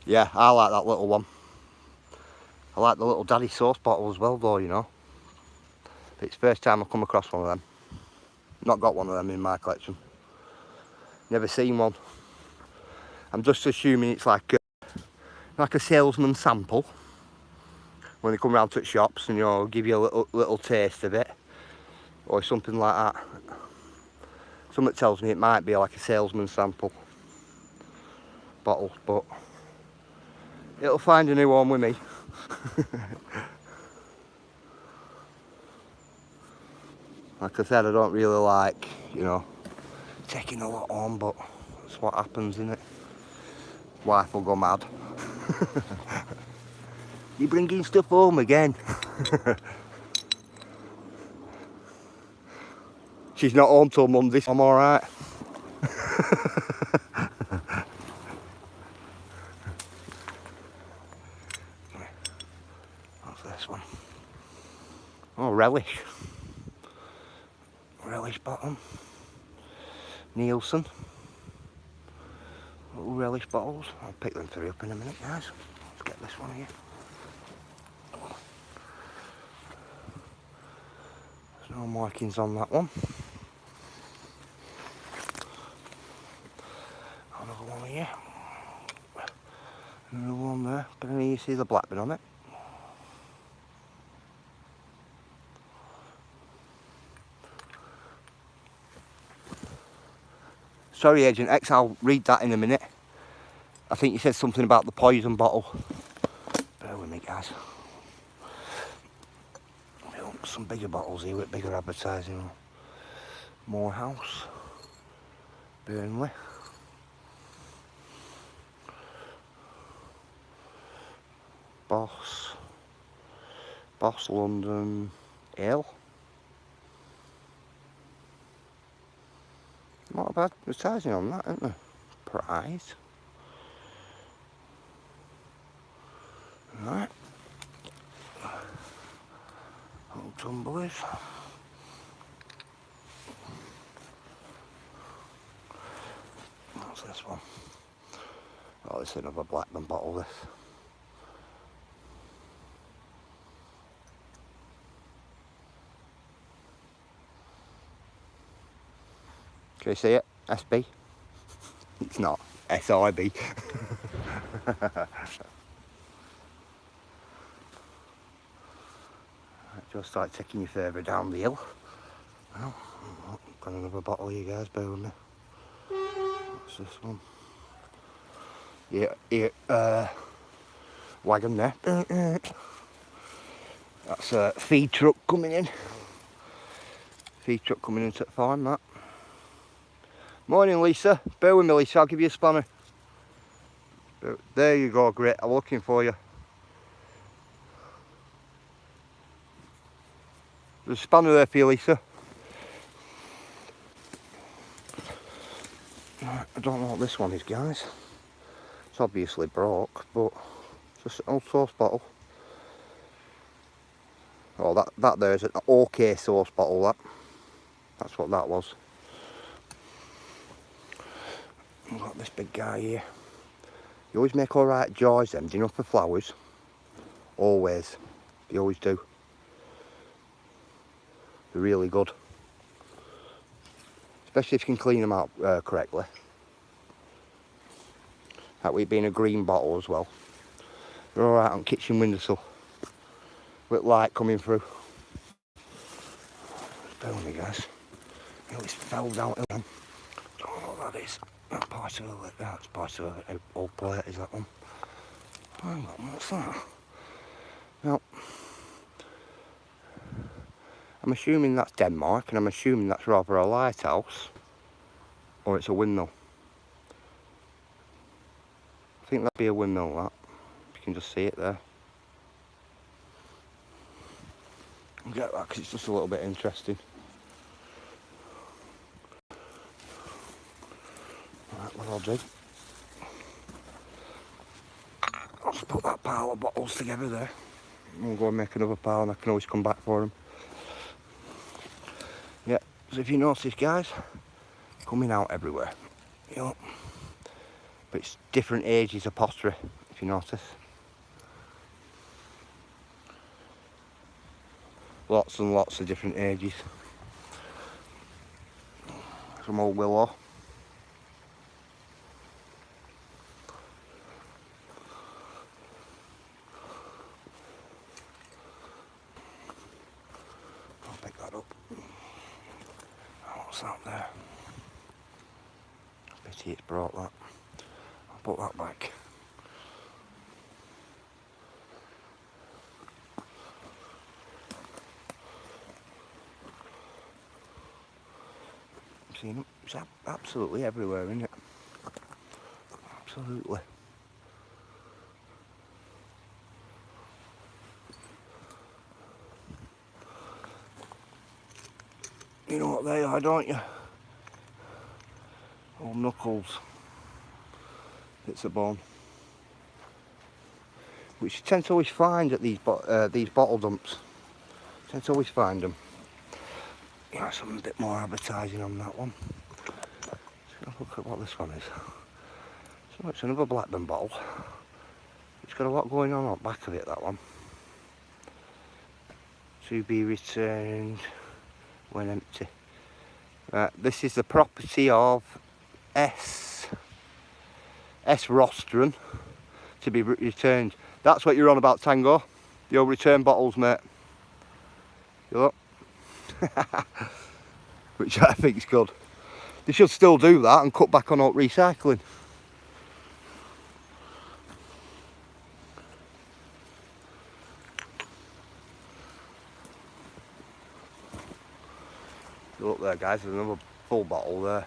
Yeah, I like that little one. I like the little daddy sauce bottle as well though, you know. It's the first time I've come across one of them. Not got one of them in my collection. Never seen one. I'm just assuming it's like a salesman sample. When they come round to the shops and, you know, give you a little taste of it. Or something like that. Something tells me it might be like a salesman sample bottle, but it'll find a new one with me. Like I said, I don't really like, you know, taking a lot on, but that's what happens, innit? Wife will go mad. You bringing stuff home again? She's not home till Monday, so I'm alright. What's this one? Oh, relish. Relish bottom. Nielsen. Little relish bottles. I'll pick them three up in a minute, guys. Let's get this one here. There's no markings on that one. Another one here. Another one there. But then you see the Blackburn on it. Sorry, Agent X, I'll read that in a minute. I think you said something about the poison bottle. Bear with me, guys. Some bigger bottles here with bigger advertising. Morehouse. Burnley. Boss London Ale. Not a bad advertising on that, isn't there? Prize. Right. Little tumblers. What's this one? Oh, it's another Blackburn bottle, this. Can you see it? SB? It's not. SIB. Just start taking you further down the hill. Well, got another bottle here, guys, bear with me. What's this one? Yeah, wagon there. That's a feed truck coming in. Feed truck coming into the farm, that. Morning, Lisa. Bear with me, Lisa, I'll give you a spanner. There you go, great. I'm looking for you. There's a spanner there for you, Lisa. I don't know what this one is, guys. It's obviously broke, but just an old sauce bottle. Oh, that there's an OK sauce bottle, that's what that was. We've got this big guy here. You always make alright jars, them, do you know, for flowers? Always. You always do. They're really good. Especially if you can clean them out correctly. That way being a green bottle as well. They're alright on kitchen windowsill. With light coming through. Bear with me, guys. It always fell down again. I don't know what that is. That's part of it. That's part of an old plate, is that one? Hang on, what's that? Now, I'm assuming that's Denmark, and I'm assuming that's rather a lighthouse, or it's a windmill. I think that'd be a windmill, that. You can just see it there. I'll get that because it's just a little bit interesting. Right, what I'll do, I'll just put that pile of bottles together there. We'll go and make another pile, and I can always come back for them. Yeah, so if you notice, guys, coming out everywhere. You know, but it's different ages of pottery, if you notice. Lots and lots of different ages. Some old willow. I'll pick that up. What's that there? Pity it's brought that. I'll put that back. Seen them? It's absolutely everywhere, isn't it? Absolutely. You know what they are, don't you? Old knuckles. It's a bone. Which you tend to always find at these bottle dumps. You tend to always find them. Yeah, some a bit more advertising on that one. Let's have a look at what this one is. So it's another Blackburn bottle. It's got a lot going on the back of it, that one. To be returned when empty. This is the property of S. Rostron, to be returned. That's what you're on about, Tango. The old return bottles, mate. You look. Which I think is good. They should still do that and cut back on alt recycling. Look there, guys, there's another full bottle there.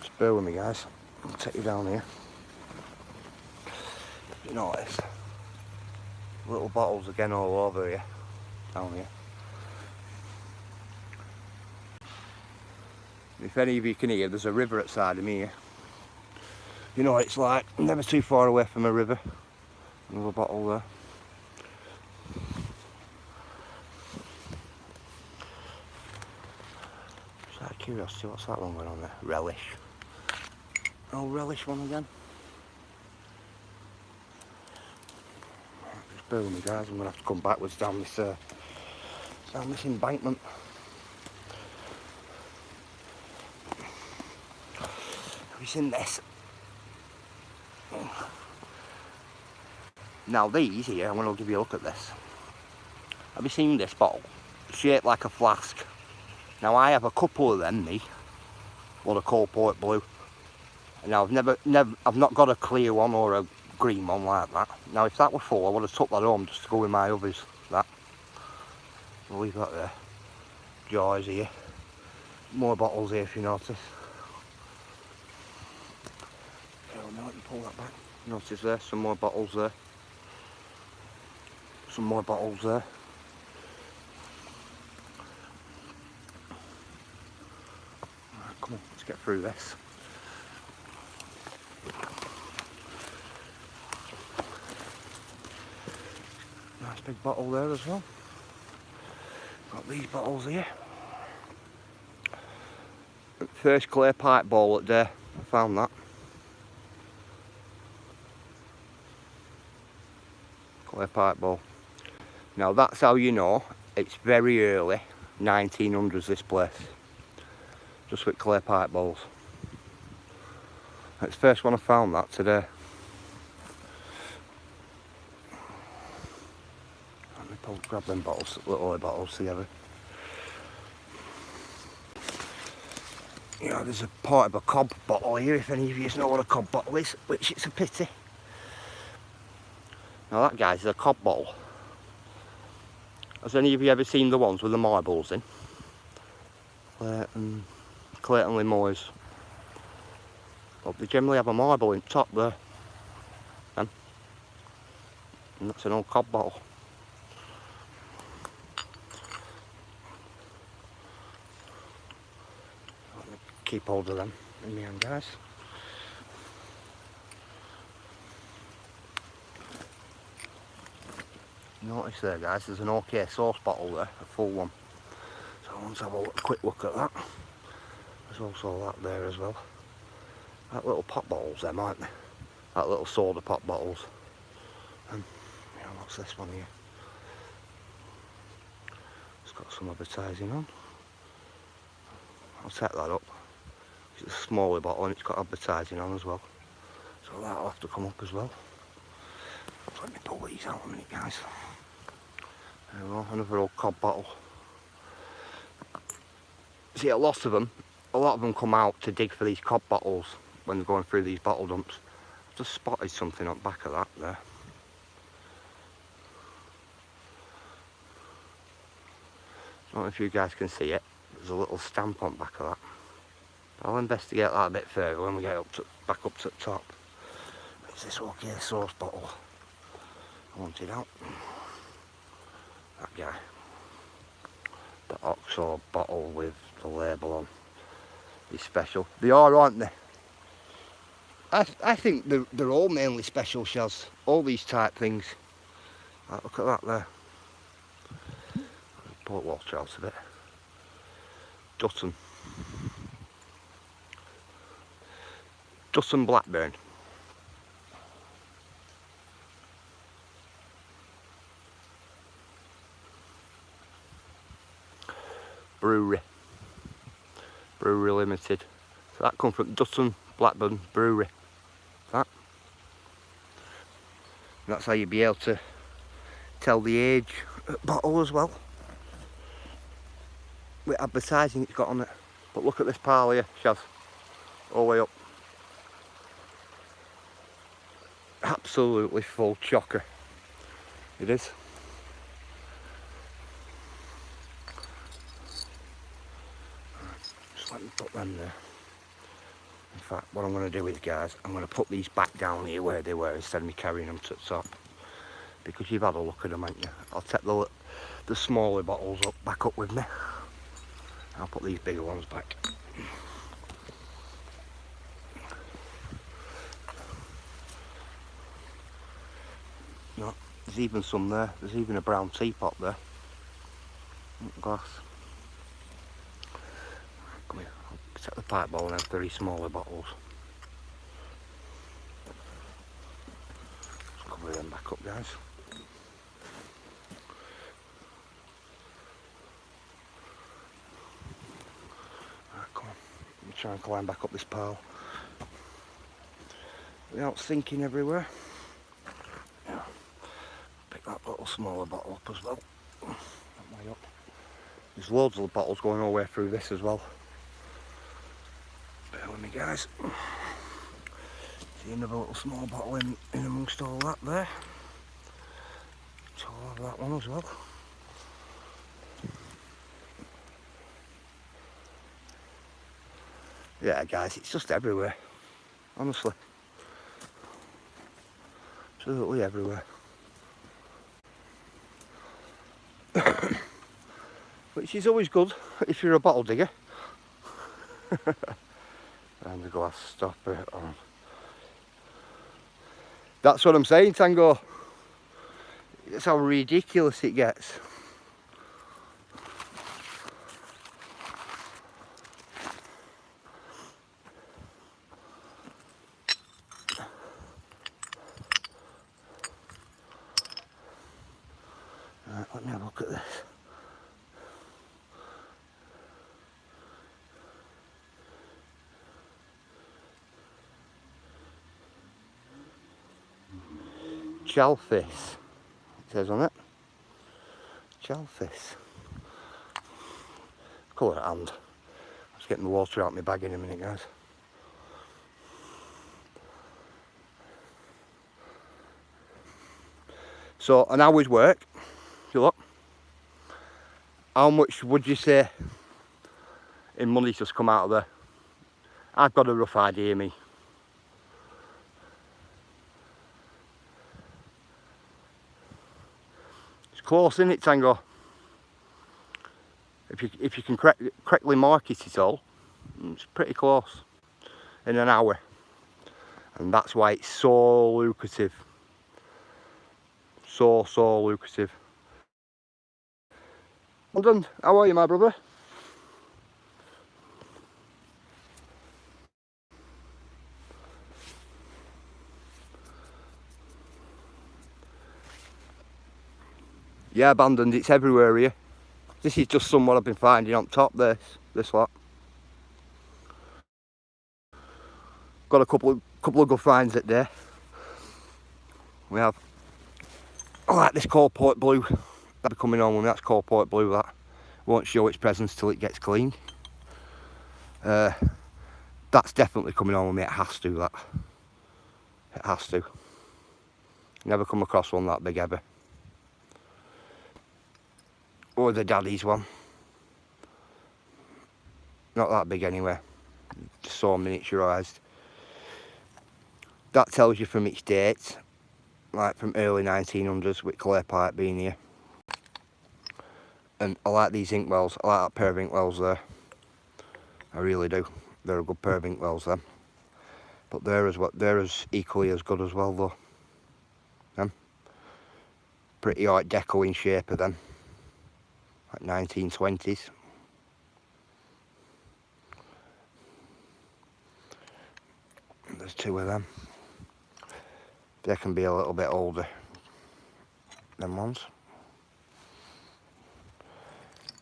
Just bear with me, guys. I'll take you down here. You notice little bottles again all over here, down here. If any of you can hear, there's a river outside of me here. You know what it's like, never too far away from a river. Another bottle there. Just out of curiosity, what's that one going on there? Relish. Oh, relish one again. Just bear with me guys, I'm going to have to come backwards down this embankment. Have you seen this? Now these here, I'm going to give you a look at this. Have you seen this bottle? Shaped like a flask. Now I have a couple of them, me. What I call port blue. And I've I've not got a clear one or a green one like that. Now if that were full, I would have took that home just to go with my others. That. Well, we've got the jars here. More bottles here if you notice. Now let me pull that back. Notice there, some more bottles there. Some more bottles there. Right, come on, let's get through this. Nice big bottle there as well. Got these bottles here. First clay pipe bowl at day, I found that. Clay pipe bowl. Now that's how you know it's very early 1900s this place. Just with clay pipe bowls. It's the first one I found that today. Let me grab them bottles, little bottles together. You know, there's a part of a cob bottle here, if any of you know what a cob bottle is, which it's a pity. Now that, guys, is a cob bottle. Has any of you ever seen the ones with the marbles in? Clayton Moyes. Well, they generally have a marble in top there. And that's an old cob bottle. Let me keep hold of them in my hand, guys. Notice there, guys, there's an OK sauce bottle there, a full one. So let's have a quick look at that. There's also that there as well. That little pop bottles there, aren't they? That little soda pop bottles. And you know, what's this one here? It's got some advertising on. I'll set that up. It's a smaller bottle and it's got advertising on as well. So that'll have to come up as well. So let me pull these out a minute, guys. There we go, another old cob bottle. See, a lot of them come out to dig for these cob bottles when they're going through these bottle dumps. I've just spotted something on the back of that there. I don't know if you guys can see it. There's a little stamp on the back of that. I'll investigate that a bit further when we get back up to the top. It's this OK sauce bottle. I want it out. That guy. The OXO bottle with the label on. Is special. They are, aren't they? I think they're all mainly special shells. All these type things. Right, look at that there. Pull the water out a bit. Dutton Blackburn. Brewery Limited. So that comes from Dutton Blackburn Brewery. That. And that's how you'll be able to tell the age of the bottle as well. With advertising it's got on it. But look at this pile here, Shaz. All the way up. Absolutely full chocker. It is. Just let me put them there. And fact, what I'm going to do is, guys, I'm going to put these back down here where they were instead of me carrying them to the top. Because you've had a look at them, haven't you? I'll take the smaller bottles back up with me. I'll put these bigger ones back. No, there's even some there. There's even a brown teapot there. Glass. Come here. I'll take the pipe bowl and then 3 smaller bottles. Let's cover them back up, guys. Right, come on. Let me try and climb back up this pile without sinking everywhere. Yeah. Pick that little smaller bottle up as well. That way up. There's loads of bottles going all the way through this as well. Bear with me, guys. See another little small bottle in amongst all that there. So I'll have that one as well. Yeah, guys, it's just everywhere. Honestly. Absolutely everywhere. Which is always good if you're a bottle digger. And the glass stopper on. That's what I'm saying, Tango. That's how ridiculous it gets. Right, let me have a look at this. Shellfish, it says on it. Shellfish. Colour hand. I was getting the water out of my bag in a minute, guys. So an hour's work, if you look. How much would you say in money just come out of there? I've got a rough idea, me. Close, isn't it, Tango? If you can correctly market it all, it's pretty close in an hour, and that's why it's so lucrative. So lucrative. Well done. How are you, my brother? Yeah, abandoned. It's everywhere here. This is just some what I've been finding on top. This lot. Got a couple of good finds at there. We have. I like this coal port blue. That'll be coming on with me. That's coal port blue. That won't show its presence till it gets clean. That's definitely coming on with me. It has to. That. It has to. Never come across one that big ever. Or the daddy's one. Not that big anyway. Just so miniaturised. That tells you from its date, like from early 1900s, with clay pipe being here. And I like these inkwells. I like that pair of inkwells there. I really do. They're a good pair of inkwells, them. But they're as equally as good as well, though. Them. Pretty Art Deco in shape of them. Like 1920s. There's 2 of them. They can be a little bit older, them ones.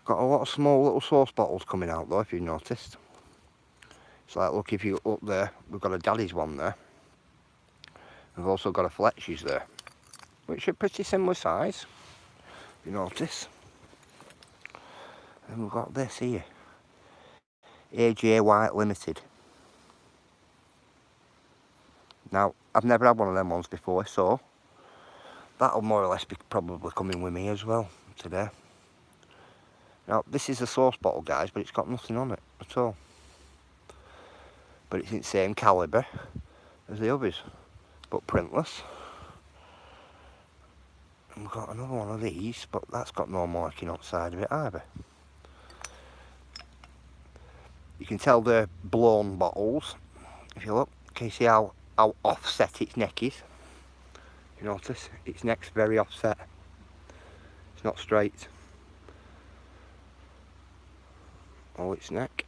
Got a lot of small little sauce bottles coming out though, if you've noticed. It's like, look, if you look up there, we've got a Daddy's one there. We've also got a Fletcher's there, which are pretty similar size, if you notice. And we've got this here, AJ White Limited. Now, I've never had one of them ones before, so that'll more or less be probably coming with me as well today. Now, this is a sauce bottle, guys, but it's got nothing on it at all. but it's in the same calibre as the others, but printless. And we've got another one of these, but that's got no marking outside of it either. You can tell they're blown bottles. If you look, can you see how offset its neck is? You notice its neck's very offset. It's not straight. Oh, its neck.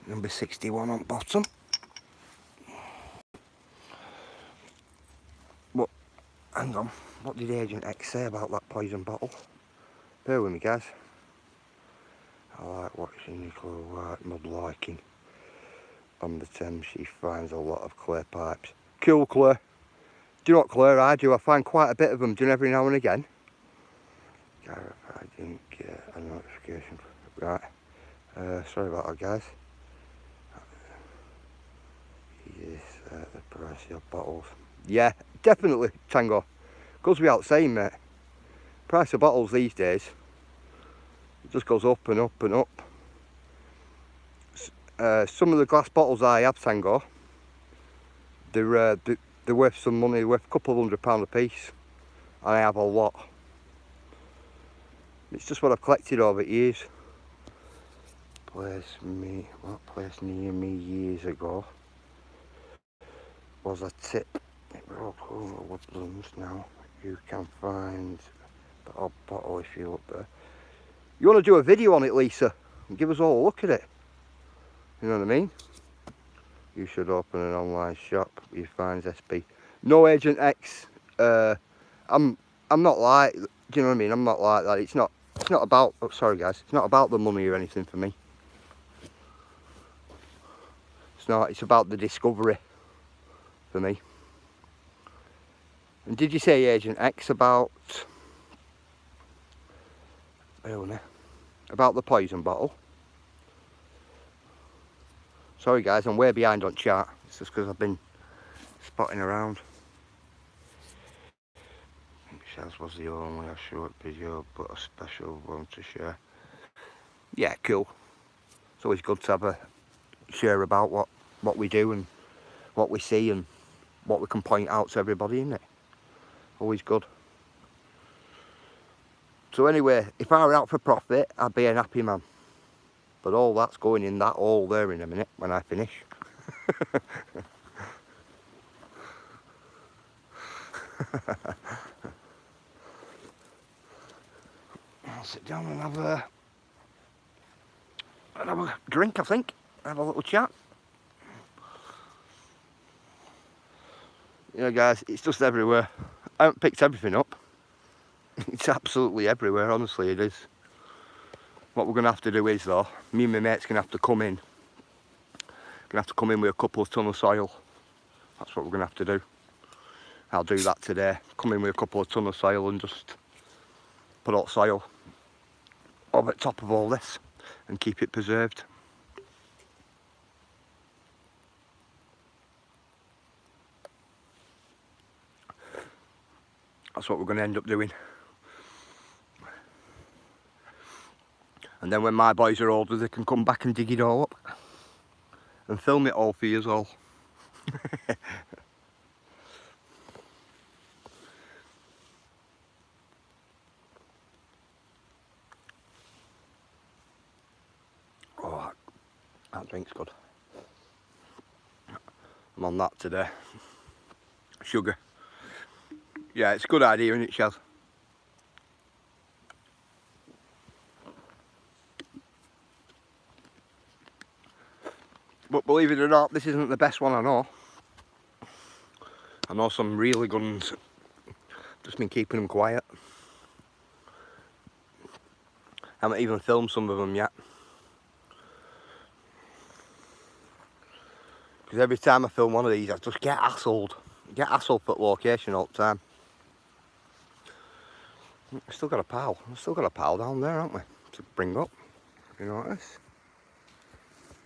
Number 61 on bottom. But hang on, what did Agent X say about that poison bottle? Bear with me, guys. I like watching Nicola White mud liking. On the Thames, she finds a lot of clay pipes. Cool, Claire. Do you know what, Claire, I do? I find quite a bit of them, do every now and again. Gareth, I didn't get a notification. Right. Sorry about that, guys. Yes, the price of bottles. Yeah, definitely, Tango. Goes without saying, mate. Price of bottles these days, it just goes up and up and up. Some of the glass bottles I have, Tango, they're worth some money, they're worth a couple of £100 a piece. And I have a lot. It's just what I've collected over years. What place near me years ago was a tip. It broke over woodlands now. You can find the odd bottle if you look there. You want to do a video on it, Lisa? And give us all a look at it. You know what I mean? You should open an online shop. You find SP. No, Agent X. I'm not like. Do you know what I mean? I'm not like that. It's not about. Oh, sorry, guys. It's not about the money or anything for me. It's not. It's about the discovery for me. And did you say Agent X about? About the poison bottle? Sorry guys, I'm way behind on chat. It's just because I've been spotting around. Shaz was the only a short video, but a special one to share. Yeah, cool. It's always good to have a share about what we do and what we see and what we can point out to everybody, isn't it? Always good. So anyway, if I were out for profit, I'd be an happy man. But all that's going in that hole there in a minute when I finish. I'll sit down and have a drink, I think. Have a little chat. You know, guys, it's just everywhere. I haven't picked everything up. It's absolutely everywhere, honestly, it is. What we're going to have to do is, though, me and my mate's going to have to come in. Going to have to come in with a couple of tonnes of soil. That's what we're going to have to do. I'll do that today. Come in with a couple of tonnes of soil and just put out soil over the top of all this and keep it preserved. That's what we're going to end up doing. And then when my boys are older, they can come back and dig it all up and film it all for you all. Oh, that drink's good. I'm on that today. Sugar. Yeah, it's a good idea, isn't it, Shaz? But believe it or not, this isn't the best one I know. I know some really good ones. Just been keeping them quiet. Haven't even filmed some of them yet. Because every time I film one of these, I just get hassled. Get hassled at location all the time. We've still got a pal. We've still got a pal down there, haven't we? To bring up. You notice?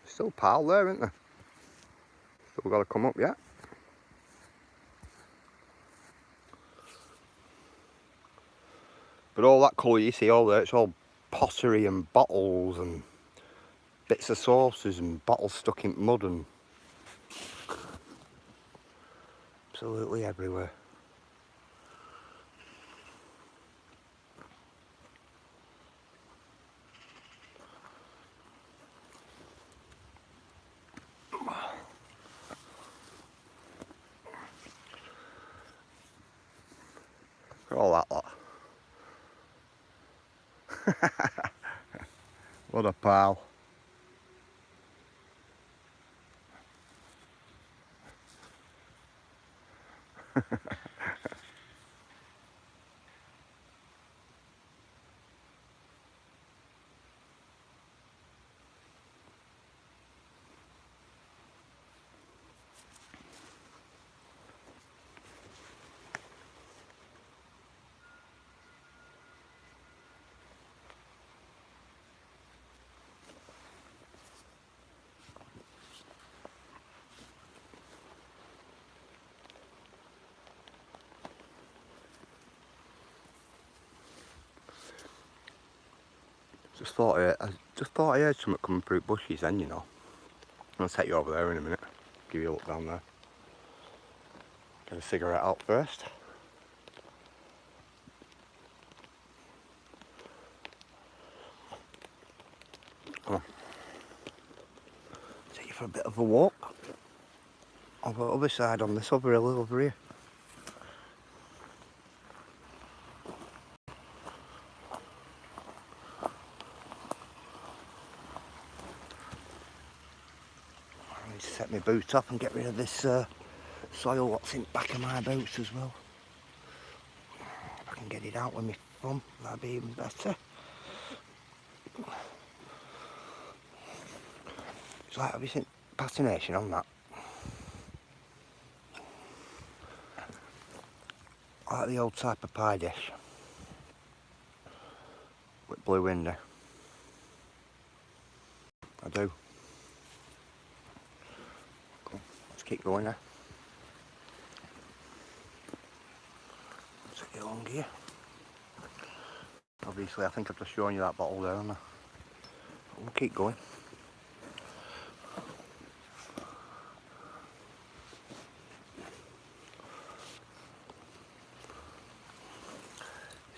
Still a pal there, isn't there? Still got to come up yet. But all that colour you see all there, it's all pottery and bottles and bits of sauces and bottles stuck in mud and absolutely everywhere. All that lot. What a pile. I just thought I heard something coming through bushes then, you know. I'll take you over there in a minute. Give you a look down there. Get a cigarette out first. Come on. Take you for a bit of a walk. Over the other side on this other hill over here. I need to set my boots off and get rid of this soil what's in the back of my boots as well. If I can get it out with my thumb, that'd be even better. It's like, have you seen patination on that? I like the old type of pie dish with blue in there. I do. Cool. Let's keep going now. Let's get along here. Obviously, I think I've just shown you that bottle there, haven't I? But we'll keep going.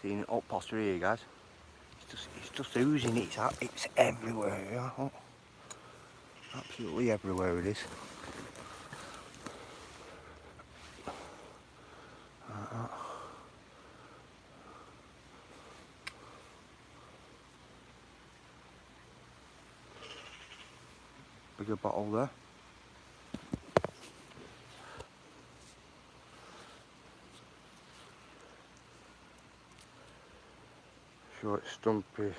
Seeing it up posture here, guys. It's just oozing. It's everywhere. Yeah? Oh, absolutely everywhere it is. Bigger bottle there. Short stumpy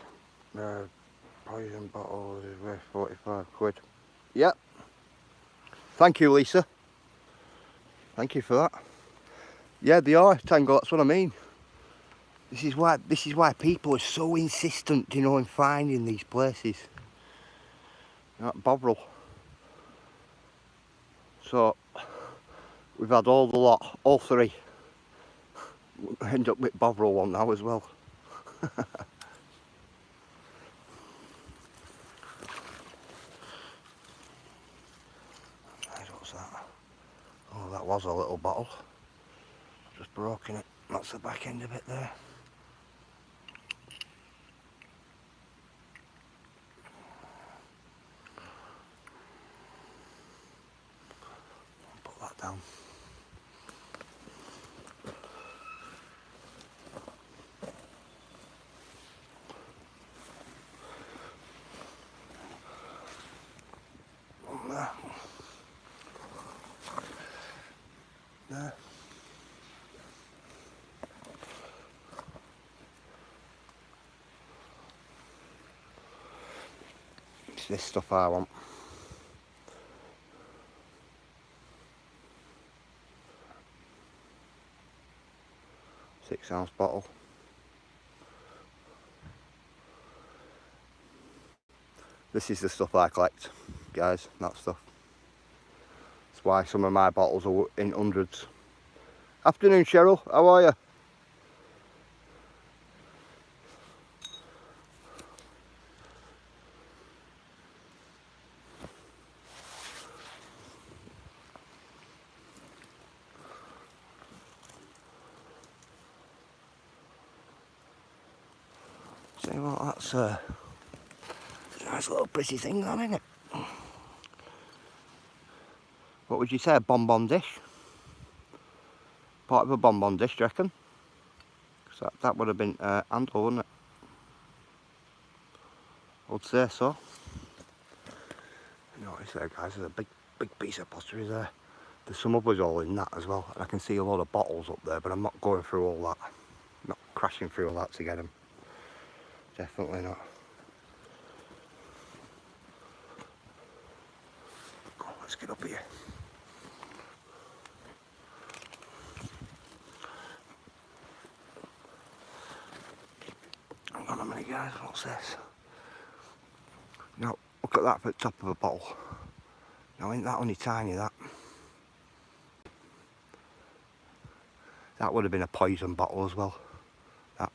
poison bottle is worth 45 quid. Yep. Thank you, Lisa. Thank you for that. Yeah, they are, Tango, that's what I mean. This is why people are so insistent, you know, in finding these places. Like Bovril. So we've had all the lot, all three. We'll end up with Bovril one now as well. What's that? Oh, that was a little bottle. I've just broken it. That's the back end of it there. Put that down. There. There. It's this stuff I want. £6 bottle. This is the stuff I collect, guys, that stuff. That's why some of my bottles are in hundreds. Afternoon, Cheryl, how are you? See what, that's a nice little pretty thing, that, isn't it? What would you say, a bonbon dish? Part of a bonbon dish, do you reckon? So that would have been handle, wouldn't it? I'd say so. Notice there, guys, there's a big piece of pottery there. There's some others all in that as well. And I can see a lot of bottles up there, but I'm not going through all that. I'm not crashing through all that to get them. Definitely not. Go on, let's get up here. Hang on a minute, guys, what's this? Now, look at that at the top of a bottle. Now, ain't that only tiny, that? That would have been a poison bottle as well. That,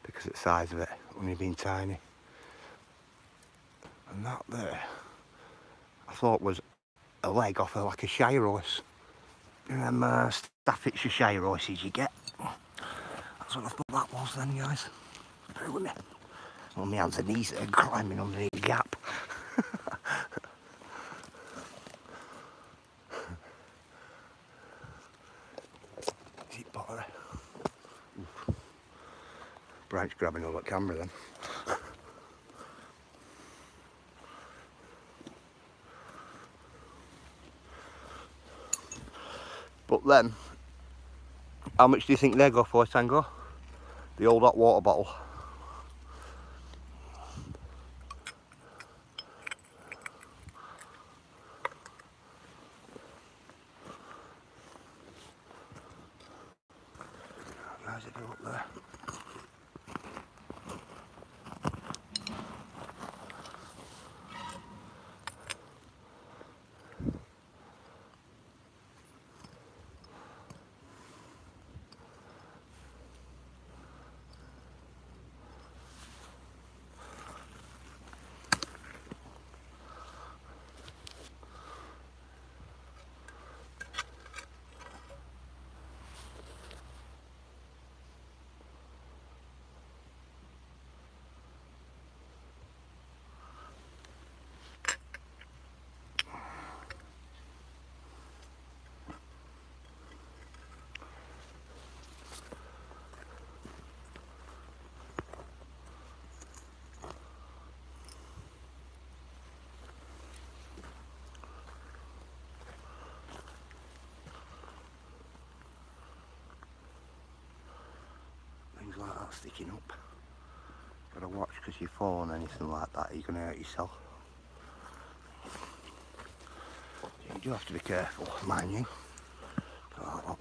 because of the size of it, only been tiny. And that there, I thought was a leg off of like a shire horse. You know, Staffordshire shire horses you get. That's what I thought that was then, guys. Bear with me. Well, my hands and knees are climbing underneath the gap. Deep pottery. Bright's grabbing all that camera then. But then, how much do you think they go for, Tango? The old hot water bottle. How's it go up there? Things like that sticking up. Gotta watch, because you fall on anything like that, you're gonna hurt yourself. You do have to be careful, mind you. Oh.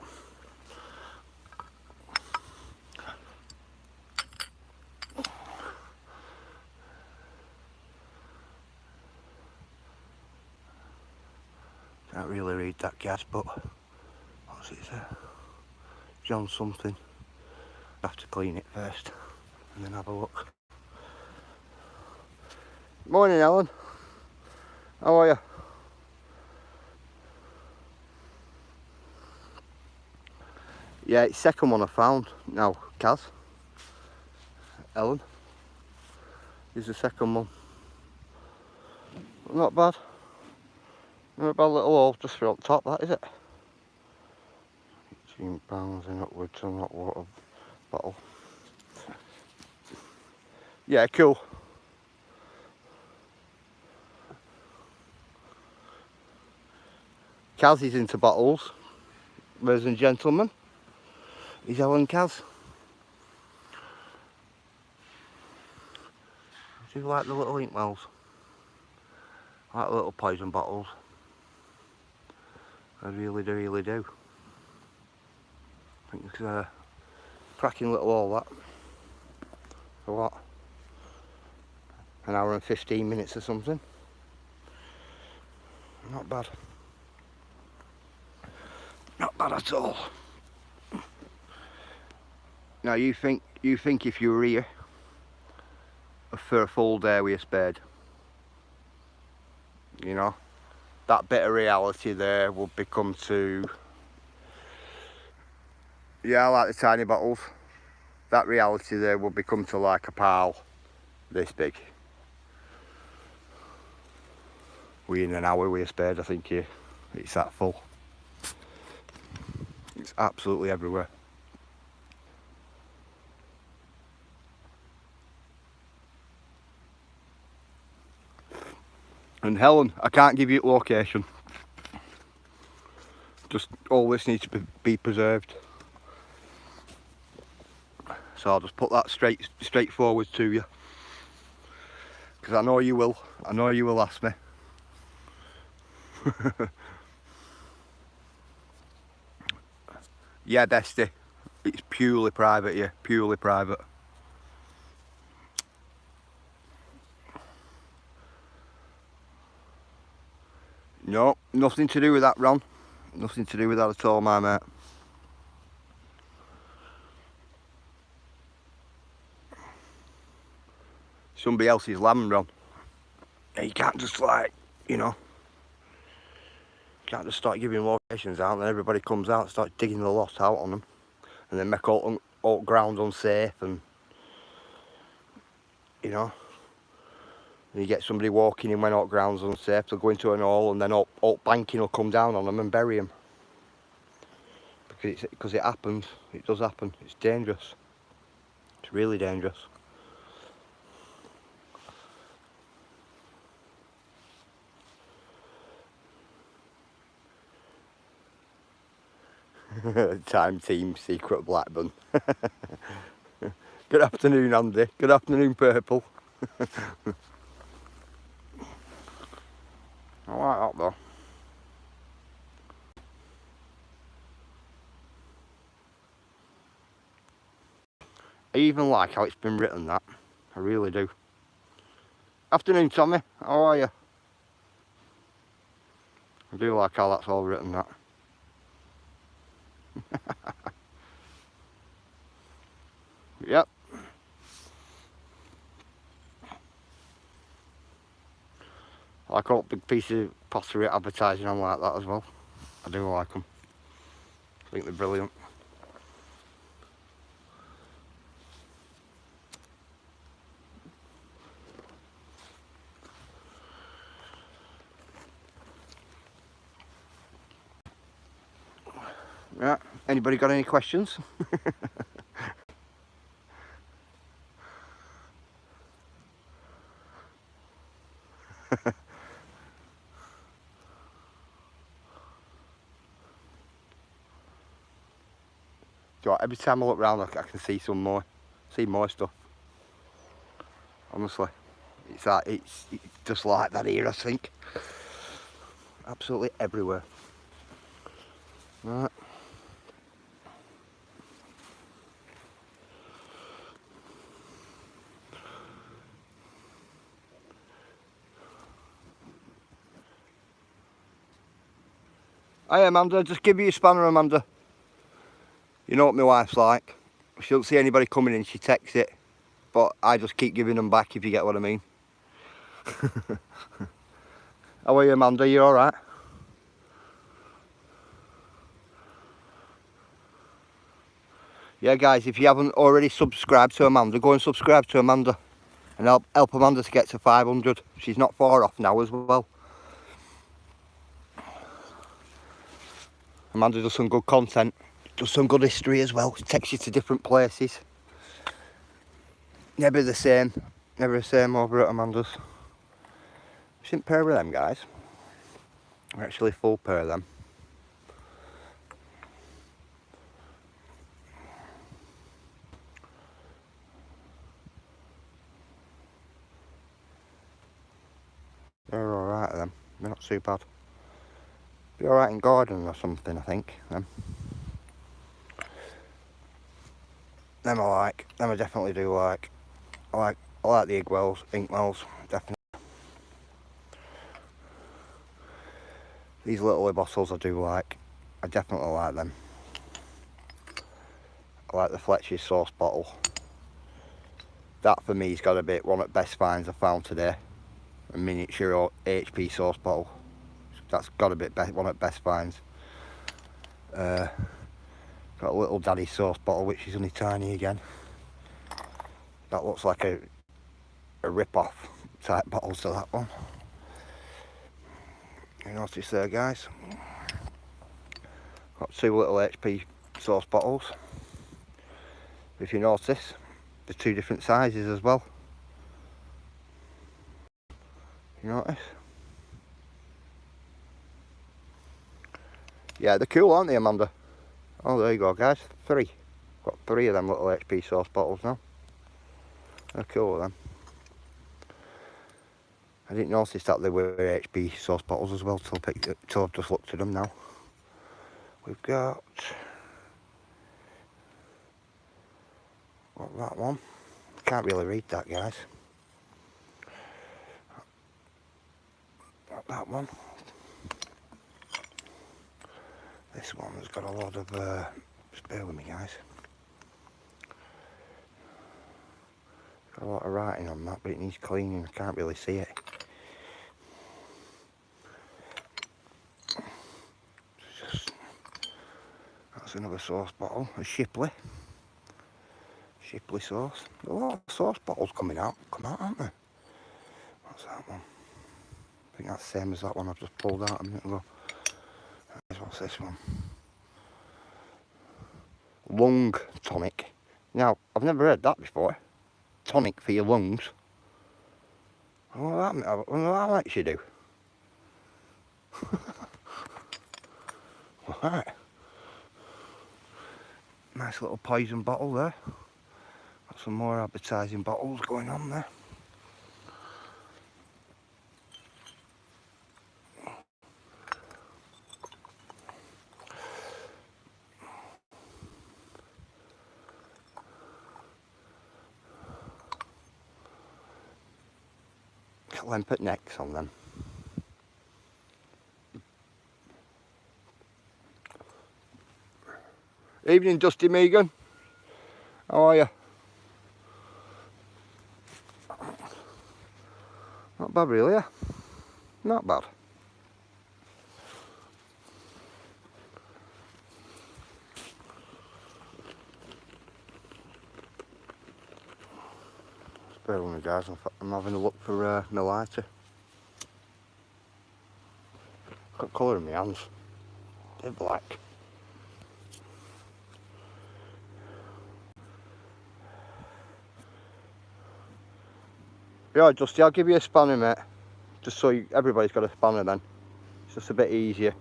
Can't really read that, guys, but what's it say? John something. Have to clean it first and then have a look. Morning, Ellen. How are you? Yeah, it's the second one I found now, Kaz. Ellen. Is the second one. Not bad. Not a bad little hole just for up top, that is it? £18 in upwards on that water bottle. Yeah, cool. Kaz is into bottles, ladies and gentlemen. He's Ellen Kaz. I do like the little ink wells. I like the little poison bottles. I really do. I think it's a cracking little hole, that. For what? An hour and 15 minutes or something. Not bad. Not bad at all. Now you think if you were here for a full day with a spade, you know, that bit of reality there would become too. Yeah, I like the tiny bottles. that reality there will become to like a pile this big. We in an hour with a spade, I think here. It's that full. It's absolutely everywhere. And Helen, I can't give you location. Just all this needs to be preserved. So I'll just put that straight forward to you. Because I know you will. I know you will ask me. Yeah, bestie. It's purely private, yeah. Purely private. No, nothing to do with that, Ron. Nothing to do with that at all, my mate. Somebody else's land, Ron. You can't just like, you know, can't just start giving locations out and then everybody comes out and starts digging the lot out on them. And then make all ground unsafe and, you know. And you get somebody walking in when all ground's unsafe, they'll go into an hole and then all banking will come down on them and bury them. Because it happens, it does happen, it's dangerous. It's really dangerous. Time team secret Blackburn. Good afternoon, Andy. Good afternoon, Purple. I like that though. I even like how it's been written, that. I really do. Afternoon, Tommy. How are you? I do like how that's all written, that. Yep. I like all big pieces of pottery advertising on like that as well. I do like them. I think they're brilliant. Yeah. Anybody got any questions? Every time I look round, I can see more stuff. Honestly, it's just like that here, I think. Absolutely everywhere. Right. Hi Amanda, just give me your spanner, Amanda. You know what my wife's like. She don't see anybody coming in, she takes it. But I just keep giving them back, if you get what I mean. How are you, Amanda? You alright? Yeah guys, if you haven't already subscribed to Amanda, go and subscribe to Amanda. And help Amanda to get to 500. She's not far off now as well. Amanda does some good content. Does some good history as well. It takes you to different places. Never the same over at Amanda's. Just a pair of them, guys. We're actually a full pair of them. They're alright, them. They're not too bad. Be alright in Gordon or something, I think. Them I like. Them I definitely do like. I like the inkwells, definitely. These little bottles I do like. I definitely like them. I like the Fletcher's sauce bottle. That for me's got to be one of the best finds I found today. A miniature HP sauce bottle. That's got to be one of the best finds. Got a little daddy sauce bottle, which is only tiny again. That looks like a rip-off type bottle to that one. You notice there, guys? Got 2 little HP sauce bottles. If you notice, they're 2 different sizes as well. You notice? Yeah, they're cool, aren't they, Amanda? Oh, there you go, guys. 3. Got 3 of them little HP sauce bottles now. They're cool, them. I didn't notice that they were HP sauce bottles as well till I've just looked at them now. We've got that one. Can't really read that, guys. That one. This one's got a lot of, just bear with me, guys. Got a lot of writing on that, but it needs cleaning. I can't really see it. That's another sauce bottle, a Shipley sauce. A lot of sauce bottles come out, aren't there? What's that one? I think that's the same as that one I've just pulled out a minute ago. What's this one? Lung tonic. Now, I've never heard that before. Tonic for your lungs. I wonder what that makes you do. Right. Nice little poison bottle there. Got some more advertising bottles going on there. Lempert necks on them. Evening, Dusty Megan. How are you? Not bad, really, yeah? Not bad. Bear with me, guys. I'm having a look for my lighter. Got colour in my hands. They're black. Yeah, Dusty, I'll give you a spanner, mate. Just so everybody's got a spanner then. It's just a bit easier.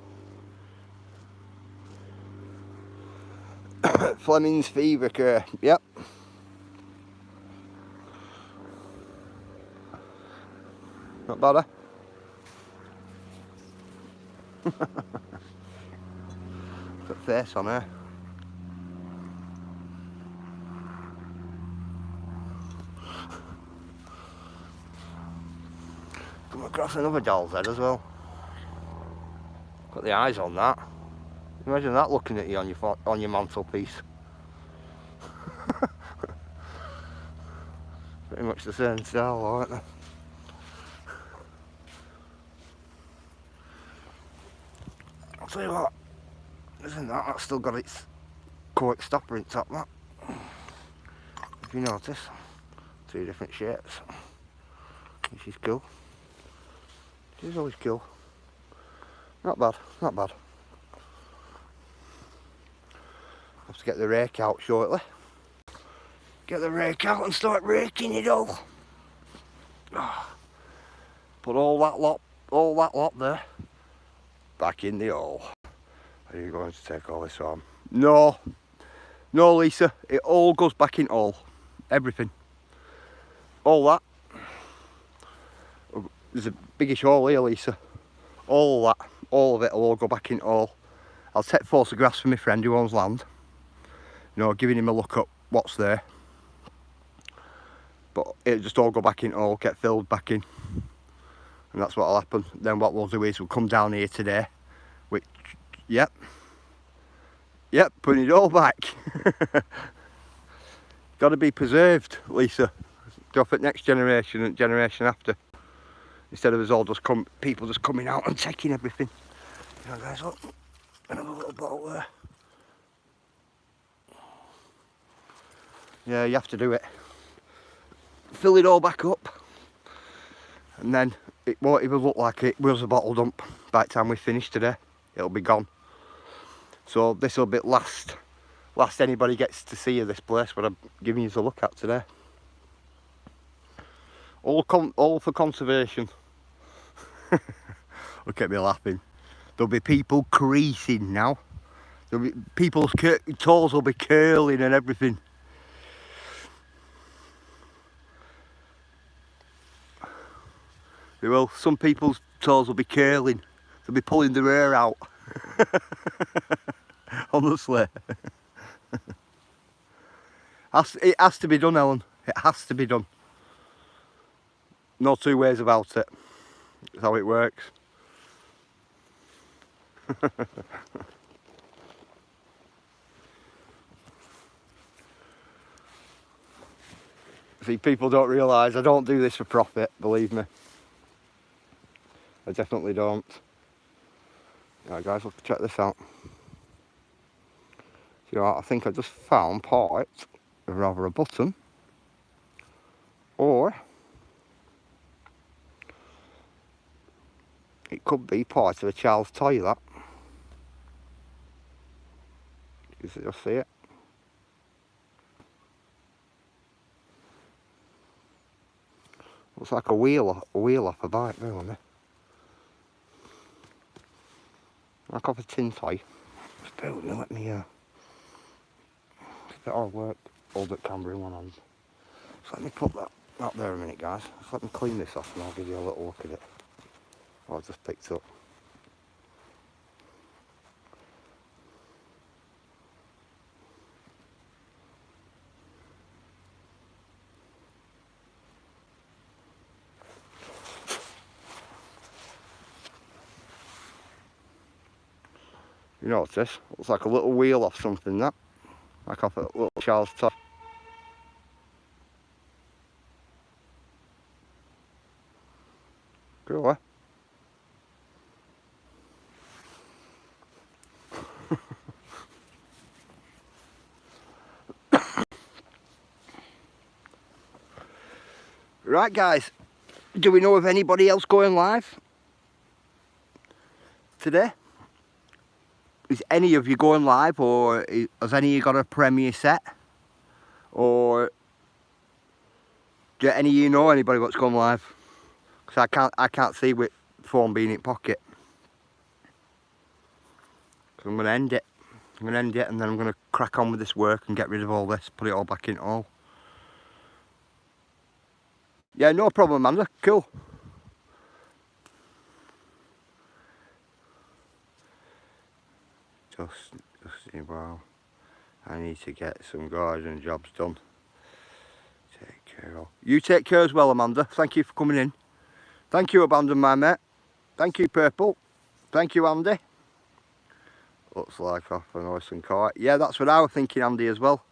Fleming's Fever Cure. Yep. Not bad, eh? Got face on her. Come across another doll's head as well. Got the eyes on that. Imagine that looking at you on your mantelpiece. Pretty much the same style, aren't they? I'll tell you what, isn't that? That's still got its cork stopper in top, that. If you notice, 2 different shapes. Which is cool. She's always cool. Not bad, not bad. Have to get the rake out shortly. Get the rake out and start raking it all. Put all that lot there back in the hole. Are you going to take all this on? No, no, Lisa. It all goes back in hole. Everything. All that. There's a biggish hole here, Lisa. All that, all of it will all go back in hole. I'll take photographs for my friend who owns land. You know, giving him a look at what's there. But it'll just all go back in hole, get filled back in. And that's what'll happen. Then what we'll do is we'll come down here today. Which, yep, putting it all back. Got to be preserved, Lisa. Go for next generation and generation after. Instead of us all people just coming out and taking everything. You know, guys, look, another little bottle there. Yeah, you have to do it. fill it all back up, and then it won't even look like it was a bottle dump by the time we finish today. It'll be gone. So this will be last anybody gets to see of this place what I'm giving you a look at today. All for conservation. Look at me laughing. There'll be people creasing now. There'll be people's toes will be curling and everything. They will. Some people's toes will be curling. They'll be pulling their hair out. Honestly. It has to be done, Ellen. It has to be done. No two ways about it. That's how it works. See, people don't realise I don't do this for profit, believe me. I definitely don't. Right guys, let's check this out. See, I think I just found part of rather a button, or it could be part of a child's toilet. You see it? Looks like a wheel off a bike, doesn't it? Like off a tin toy. Just bear with me, let me it's all work, hold that camera in one hand. So let me put that out there a minute guys. Just let me clean this off and I'll give you a little look at it. What I've just picked up. You notice? Looks like a little wheel off something, that. Like off a little child's toy. Go away. Right guys, do we know of anybody else going live today? Is any of you going live, or has any of you got a premiere set? Or do any of you know anybody what's going live? Because I can't see with phone being in pocket. So I'm going to end it. I'm going to end it and then I'm going to crack on with this work and get rid of all this, put it all back in all. Yeah, no problem, Amanda. Cool. Just wow. I need to get some garden jobs done. Take care of. You take care as well, Amanda. Thank you for coming in. Thank you, Abandon my mate. Thank you, Purple. Thank you, Andy. Looks like off an horse and cart. Yeah, that's what I was thinking, Andy, as well.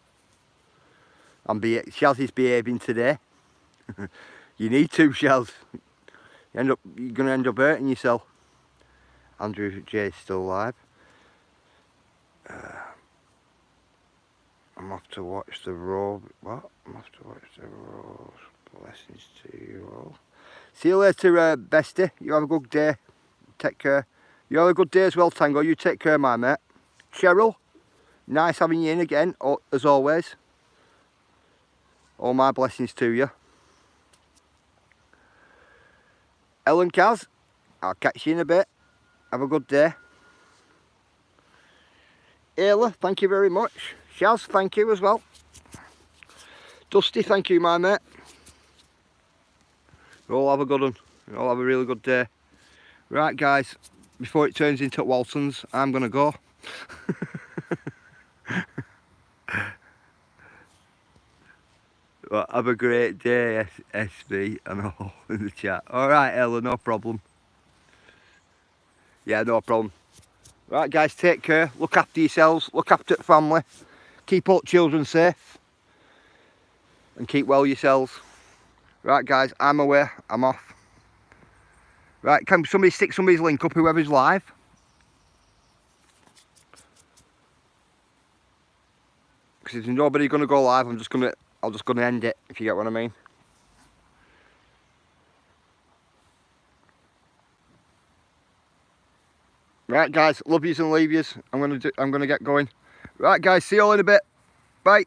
And Shaz is behaving today. You need to, Shaz. You're going to end up hurting yourself. Andrew J is still alive. I'm off to watch the road. What? I'm off to watch the road. Blessings to you all. See you later, bestie. You have a good day. Take care. You have a good day as well, Tango. You take care, my mate. Cheryl, nice having you in again, as always. All my blessings to you. Ellen Kaz, I'll catch you in a bit. Have a good day. Ayla, thank you very much. Shaz, thank you as well. Dusty, thank you, my mate. You all have a good one. You all have a really good day. Right, guys, before it turns into Waltons, I'm going to go. Well, have a great day, SB, and all in the chat. Alright, Ella, no problem. Yeah, no problem. Right, guys, take care. Look after yourselves. Look after the family. Keep all children safe. And keep well yourselves. Right, guys, I'm away. I'm off. Right, can somebody stick somebody's link up, whoever's live? Because if there's nobody going to go live, I'm just going to end it, if you get what I mean. Right, guys, love yous and leave yous. I'm gonna get going. Right, guys, see you all in a bit. Bye.